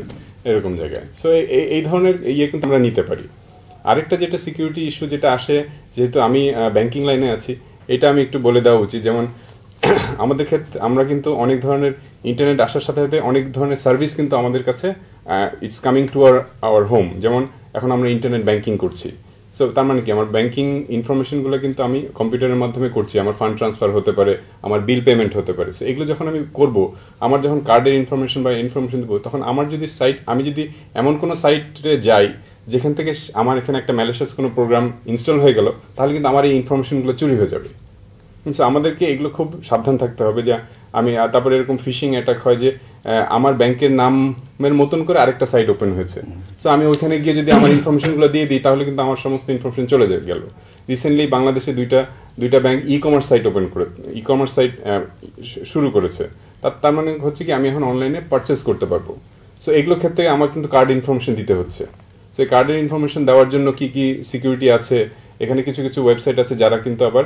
এরকম জায়গায়। সো এই ধরনের ইয়ে কিন্তু আমরা নিতে পারি। আরেকটা যেটা সিকিউরিটি ইস্যু যেটা আসে, যেহেতু আমি ব্যাংকিং লাইনে আছি, এটা আমি একটু বলে দেওয়া উচিত। যেমন আমাদের ক্ষেত্রে আমরা কিন্তু অনেক ধরনের ইন্টারনেট আসার সাথে সাথে অনেক ধরনের সার্ভিস কিন্তু আমাদের কাছে it's coming to our home. যেমন এখন আমরা ইন্টারনেট ব্যাংকিং করছি, সো তার মানে কি আমার ব্যাংকিং ইনফরমেশনগুলো কিন্তু আমি কম্পিউটারের মাধ্যমে করছি। আমার ফান্ড ট্রান্সফার হতে পারে, আমার বিল পেমেন্ট হতে পারে। সো এগুলো যখন আমি করব, আমার যখন কার্ডের ইনফরমেশন বা ইনফরমেশন দেবো, তখন আমার যদি আমি যদি এমন কোনো সাইটে যাই যেখান থেকে আমার এখানে একটা ম্যালিশিয়াস কোনো প্রোগ্রাম ইনস্টল হয়ে গেল, তাহলে কিন্তু আমার এই ইনফরমেশনগুলো চুরি হয়ে যাবে। সো আমাদেরকে এগুলো খুব সাবধান থাকতে হবে যে আমি তারপরে এরকম ফিশিং অ্যাটাক হয় যে আমার ব্যাংকের নামের মতন করে আরেকটা সাইট ওপেন হয়েছে, সো আমি ওইখানে গিয়ে যদি আমার ইনফরমেশনগুলো দিয়ে দিই তাহলে কিন্তু আমার সমস্ত ইনফরমেশন চলে গেল। রিসেন্টলি বাংলাদেশে দুইটা bank e-commerce site e-commerce site শুরু করেছে। তার মানে হচ্ছে কি আমি এখন অনলাইনে পারচেস করতে পারবো। সো এগুলো ক্ষেত্রে আমার কিন্তু কার্ড ইনফরমেশন দিতে হচ্ছে। সো এই কার্ডের ইনফরমেশন দেওয়ার জন্য কি কি সিকিউরিটি আছে, এখানে কিছু কিছু ওয়েবসাইট আছে যারা কিন্তু আবার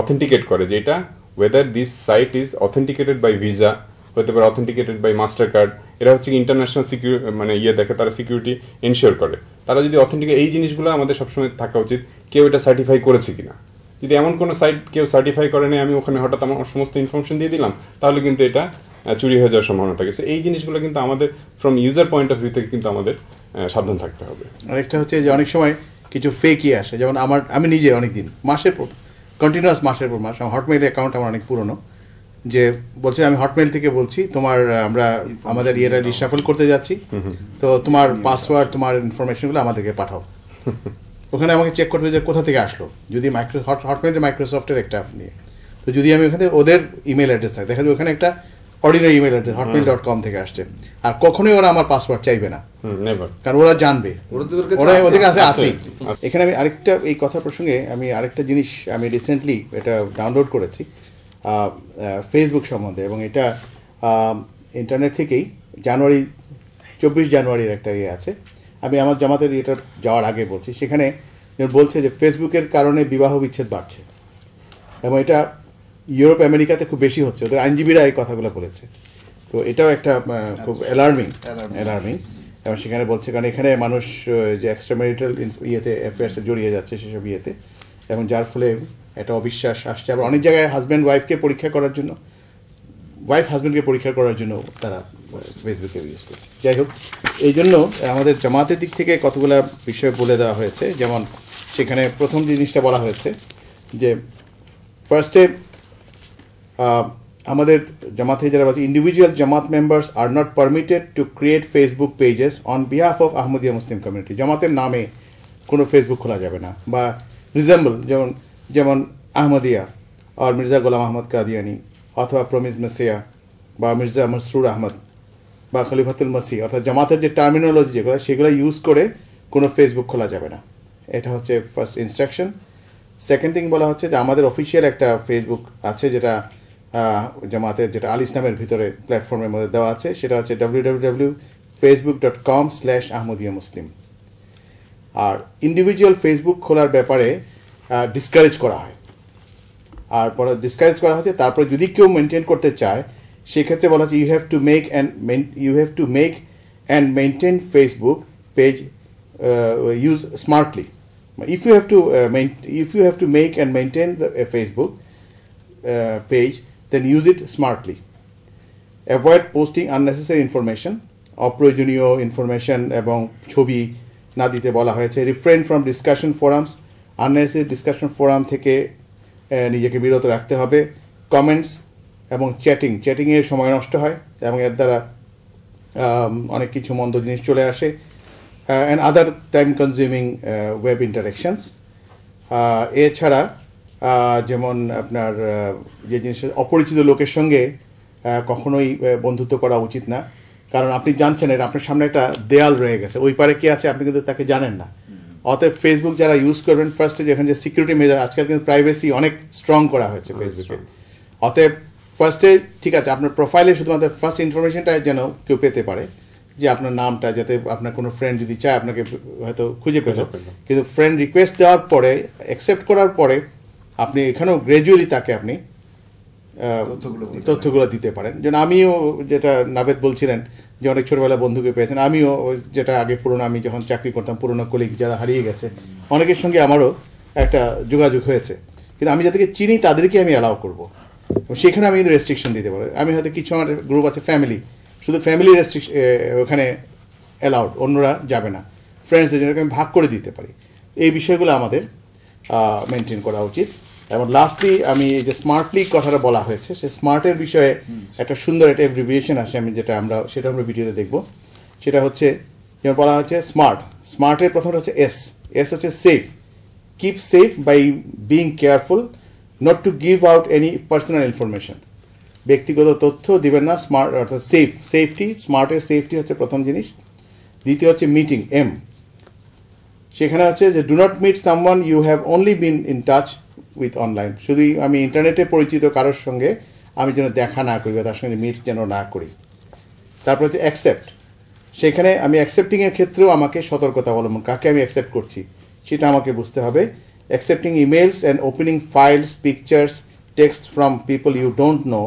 অথেন্টিকেট করে যে এটা whether this site is authenticated by Visa, হতে পারে অথেন্টিকেটেড বাই মাস্টার কার্ড। এরা হচ্ছে ইন্টারন্যাশনাল মানে দেখে, তারা সিকিউরিটি এনশিওর করে। তারা যদি অথেন্টিকেট, এই জিনিসগুলো আমাদের সবসময় থাকা উচিত, কেউ এটা সার্টিফাই করেছে কিনা। যদি এমন কোনো সাইট কেউ সার্টিফাই করে নেই, আমি ওখানে হঠাৎ আমার সমস্ত ইনফরমেশন দিয়ে দিলাম, তাহলে কিন্তু এটা চুরি হয়ে যাওয়ার সম্ভাবনা থাকে। সো এই জিনিসগুলো কিন্তু আমাদের from user point of view থেকে কিন্তু আমাদের সাবধান থাকতে হবে। আরেকটা হচ্ছে যে অনেক সময় কিছু ফেকই আসে, যেমন আমি নিজে অনেকদিন মাসের পর মাসের পর মাস আমার হটমেইল অ্যাকাউন্ট আমার অনেক পুরনো, যে বলছে আমি হটমেইল থেকে বলছি আমরা আমাদের ইয়েটা রিশাফল করতে যাচ্ছি, তো তোমার পাসওয়ার্ড তোমার ইনফরমেশনগুলো আমাদেরকে পাঠাও। ওখানে আমাকে চেক করতে যে কোথা থেকে আসলো, যদি হটমেইল মাইক্রোসফটের একটা নিয়ে, তো যদি আমি ওখানে ওদের ইমেল অ্যাড্রেস থাকে, দেখা যায় ওখানে একটা অর্ডিনারি ইমেল অ্যাড্রেস hotmail.com থেকে আসছে, আর কখনোই ওরা আমার পাসওয়ার্ড চাইবে না, কারণ ওরা জানবে ওদের কাছে আছেই। এখানে আমি আরেকটা এই কথা প্রসঙ্গে আমি আরেকটা জিনিস আমি রিসেন্টলি এটা ডাউনলোড করেছি ফেসবুক সম্বন্ধে, এবং এটা ইন্টারনেট থেকেই 24 জানুয়ারির একটা ইয়ে আছে। আমি আমার জামাতের এটা যাওয়ার আগে বলছি, সেখানে বলছে যে ফেসবুকের কারণে বিবাহ বিচ্ছেদ বাড়ছে, এবং এটা ইউরোপ আমেরিকাতে খুব বেশি হচ্ছে, ওদের আইনজীবীরা এই কথাগুলো বলেছে। তো এটাও একটা খুব অ্যালার্মিং, এবং সেখানে বলছে কারণ এখানে মানুষ যে এক্সট্রাম্যারিটাল ইয়েতে অ্যাফেয়ার্সে জড়িয়ে যাচ্ছে সেসব ইয়েতে, এবং যার ফলে একটা অবিশ্বাস আসছে। আবার অনেক জায়গায় হাজব্যান্ড ওয়াইফকে পরীক্ষা করার জন্য, ওয়াইফ হাজব্যান্ডকে পরীক্ষা করার জন্য তারা ফেসবুকে ইউজ করছে। যাই হোক, এই জন্য আমাদের জামাতের দিক থেকে কতগুলো বিষয় বলে দেওয়া হয়েছে। যেমন সেখানে প্রথম জিনিসটা বলা হয়েছে যে ফার্স্টে আমাদের জামাতে যারা বলছে individual Jamaat members are not permitted to create Facebook pages on behalf of Ahmadiyya Muslim community. জামাতের নামে কোনো ফেসবুক খোলা যাবে না, বা রিজেম্বল যেমন আহমদিয়া আর মির্জা গোলাম আহমদ কাদিয়ানি, অথবা প্রমিজ মেসিয়া বা মির্জা মসরুর আহমদ বা খলিফাতুল মসি, অর্থাৎ জামাতের যে টার্মিনোলজি যেগুলো সেগুলো ইউজ করে কোনো ফেসবুক খোলা যাবে না। এটা হচ্ছে ফার্স্ট ইনস্ট্রাকশন। সেকেন্ড থিং বলা হচ্ছে যে আমাদের অফিসিয়াল একটা ফেসবুক আছে, যেটা জামাতের যেটা আল ইসলামের ভিতরে প্ল্যাটফর্মের মধ্যে দেওয়া আছে, সেটা হচ্ছে www.facebook.com/ahmadiyamuslim। আর ইন্ডিভিজুয়াল ফেসবুক খোলার ব্যাপারে ডিসকারেজ করা হয়, আর পরে ডিসকারেজ করা হচ্ছে। তারপরে যদি কেউ মেনটেন করতে চায় সেক্ষেত্রে বলা হচ্ছে you have to make and maintain Facebook page use smartly. If you have to make and maintain a Facebook page, then use it smartly. Avoid posting unnecessary information, অপ্রয়োজনীয় ইনফরমেশন এবং ছবি না দিতে বলা হয়েছে। Refrain from discussion forums, unnecessary discussion forum থেকে নিজেকে বিরত রাখতে হবে। কমেন্টস এবং চ্যাটিংয়ের সময় নষ্ট হয় এবং এর দ্বারা অনেক কিছু মন্দ জিনিস চলে আসে। and other time consuming web interactions. এছাড়া যেমন আপনার যে জিনিসের অপরিচিত লোকের সঙ্গে কখনোই বন্ধুত্ব করা উচিত না। কারণ আপনি জানছেন এটা আপনার সামনে একটা দেয়াল রয়ে গেছে, ওই পারে কি আছে আপনি কিন্তু তাকে জানেন না। অতএব ফেসবুক যারা ইউজ করবেন, ফার্স্টে যেখানে যে সিকিউরিটি মেজার, আজকাল কিন্তু প্রাইভেসি অনেক স্ট্রং করা হয়েছে ফেসবুকে। অতএব ফার্স্টে ঠিক আছে আপনার প্রোফাইলে শুধুমাত্র ফার্স্ট ইনফরমেশনটা যেন কেউ পেতে পারে, যে আপনার নামটা, যাতে আপনার কোনো ফ্রেন্ড যদি চায় আপনাকে হয়তো খুঁজে পেল, কিন্তু ফ্রেন্ড রিকোয়েস্ট দেওয়ার পরে, অ্যাকসেপ্ট করার পরে আপনি এখানেও গ্র্যাজুয়ালি তাকে আপনি তথ্যগুলো দিতে পারেন। যেন আমিও, যেটা নাবেদ বলছিলেন যে অনেক ছোটবেলা বন্ধুকে পেয়েছেন, আমিও যেটা আগে পুরনো, আমি যখন চাকরি করতাম পুরনো কলিগ যারা হারিয়ে গেছে, অনেকের সঙ্গে আমারও একটা যোগাযোগ হয়েছে, কিন্তু আমি যাদেরকে চিনি তাদেরকে আমি অ্যালাউ করবো, সেখানে আমি কিন্তু রেস্ট্রিকশন দিতে পারি। আমি হয়তো কিছু আমার গ্রুপ আছে ফ্যামিলি, শুধু ফ্যামিলি রেস্ট্রিকশন ওখানে অ্যালাউড, অন্যরা যাবে না, ফ্রেন্ডসদের জন্য আমি ভাগ করে দিতে পারি। এই বিষয়গুলো আমাদের মেনটেন করা উচিত। এবং লাস্টলি আমি এই যে স্মার্টলি কথাটা বলা হয়েছে, সে স্মার্টের বিষয়ে একটা সুন্দর একটা এভ্রিভিয়েশন আছে, আমি যেটা সেটা আমরা ভিডিওতে দেখব। সেটা হচ্ছে যেমন বলা হচ্ছে স্মার্টের প্রথমটা হচ্ছে এস হচ্ছে safe, keep safe by being careful not to give out any personal information, ব্যক্তিগত তথ্য দিবেন না। স্মার্ট অর্থাৎ সেফটি, স্মার্টের সেফটি হচ্ছে প্রথম জিনিস। দ্বিতীয় হচ্ছে মিটিং, এম, সেখানে হচ্ছে যে do not meet someone you have only been in touch with online, শুধু আমি ইন্টারনেটে পরিচিত কারোর সঙ্গে আমি যেন দেখা না করি বা তার সঙ্গে মিট যেন না করি। তারপর হচ্ছে অ্যাকসেপ্ট, সেখানে আমি অ্যাকসেপ্টিংয়ের ক্ষেত্রেও আমাকে সতর্কতা অবলম্বন, কাকে আমি অ্যাকসেপ্ট করছি সেটা আমাকে বুঝতে হবে। Accepting emails and opening files, pictures, text from people you don't know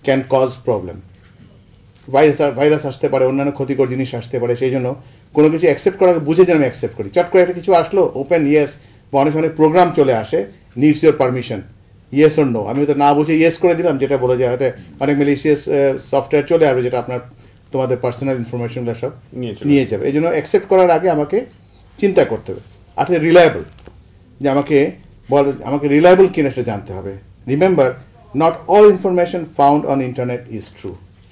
can cause problem. Virus আসতে পারে, অন্যান্য ক্ষতিকর জিনিস আসতে পারে, সেই জন্য কোনো কিছু অ্যাকসেপ্ট করাকে বুঝে যেন আমি অ্যাকসেপ্ট করি। চট করে একটা কিছু আসলো, ওপেন ইয়েস, বা অনেক সময় প্রোগ্রাম চলে আসে needs your permission, yes or no, আমি হয়তো না বুঝে ইয়েস করে দিলাম, যেটা বলে যায় হয়তো অনেক ম্যালিসিয়াস সফটওয়্যার চলে আসবে যেটা আপনার তোমাদের পার্সোনাল ইনফরমেশনগুলো সব নিয়ে যাবে। এই জন্য অ্যাকসেপ্ট করার আগে আমাকে চিন্তা করতে হবে। আর রিলায়েবল, যে আমাকে রিলায়েবল কিনা সেটা জানতে হবে। Remember, not all information found on internet is true,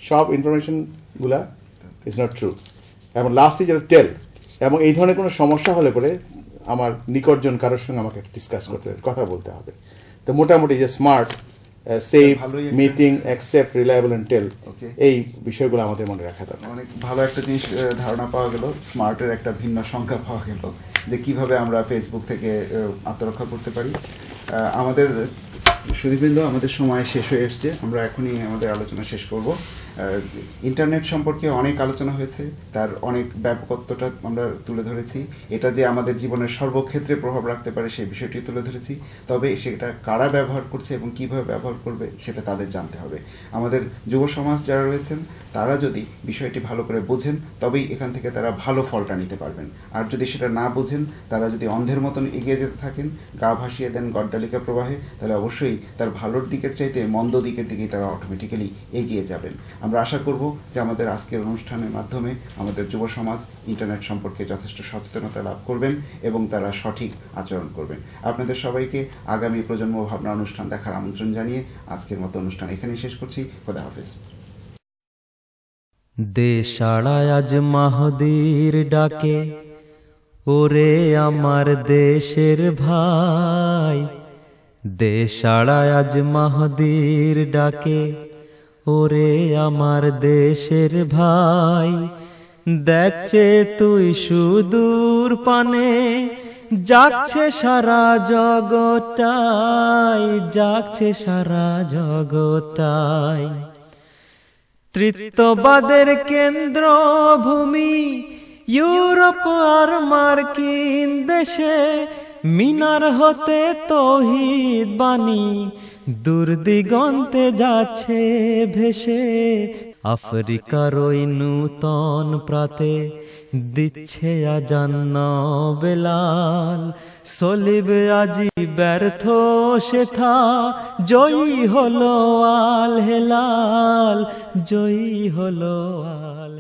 সব ইনফরমেশনগুলা ইজ নট ট্রু। এবং লাস্টলি যেটা টেল, এবং এই ধরনের কোনো সমস্যা হলে পরে আমার নিকটজন কারোর সঙ্গে আমাকে ডিসকাস করতে হবে, কথা বলতে হবে। তো মোটামুটি যে smart, safe, meeting, accept, reliable and tell, এই বিষয়গুলো আমাদের মনে রাখা দরকার। অনেক ভালো একটা জিনিস ধারণা পাওয়া গেল, স্মার্টের একটা ভিন্ন সংখ্যা পাওয়া গেল, যে কিভাবে আমরা ফেসবুক থেকে আত্মরক্ষা করতে পারি। আমাদের সুধীবৃন্দ, আমাদের সময় শেষ হয়ে এসছে, আমরা এখনই আমাদের আলোচনা শেষ করব। ইন্টারনেট সম্পর্কে অনেক আলোচনা হয়েছে, তার অনেক ব্যাপকত্বটা আমরা তুলে ধরেছি, এটা যে আমাদের জীবনের সর্বক্ষেত্রে প্রভাব রাখতে পারে সেই বিষয়টি তুলে ধরেছি। তবে সেটা কারা ব্যবহার করছে এবং কিভাবে ব্যবহার করবে সেটা তাদের জানতে হবে। আমাদের যুব সমাজ যারা রয়েছেন তারা যদি বিষয়টি ভালো করে বোঝেন তবেই এখান থেকে তারা ভালো ফলটা নিতে পারবেন। আর যদি সেটা না বোঝেন, তারা যদি অন্ধের মতন এগিয়ে যেতে থাকেন, গা ভাসিয়ে দেন গড্ডালিকা প্রবাহে, তাহলে অবশ্যই তার ভালোর দিকের চাইতে মন্দ দিকের দিকেই তারা অটোমেটিক্যালি এগিয়ে যাবেন। আমরা আশা করব যে আমাদের আজকের অনুষ্ঠানের মাধ্যমে আমাদের যুব সমাজ ইন্টারনেট সম্পর্কে যথেষ্ট সচেতনতা লাভ করবেন এবং তারা সঠিক আচরণ করবেন। আপনাদের সবাইকে আগামী প্রজন্ম ভাবনা অনুষ্ঠান দেখার আমন্ত্রণ জানিয়ে আজকের মতো অনুষ্ঠান এখানেই শেষ করছি। খোদা হাফেজ। দেশাড়ায় আজ মাহদির ডাকে, ওরে আমার দেশের ভাই, দেশাড়ায় আজ মাহদির ডাকে, ওরে আমার দেশের ভাই, দেখছে তুই সুদূর পানে, জাগছে সারা জগৎটাই, জাগছে সারা জগৎটাই। তৃতীয়বাদের কেন্দ্র ভূমি ইউরোপ আর মার্কিন দেশে, মিনার হতে তৌহিদ বাণী দূর দিগন্তে যাচ্ছে ভেসে। আফ্রিকার ওই নূতন প্রাতে দিচ্ছে আজান বেলাল, সলিব আজি ব্যর্থ সেথা, জয়ী হলো আল হেলাল, জয়ী হলো আল।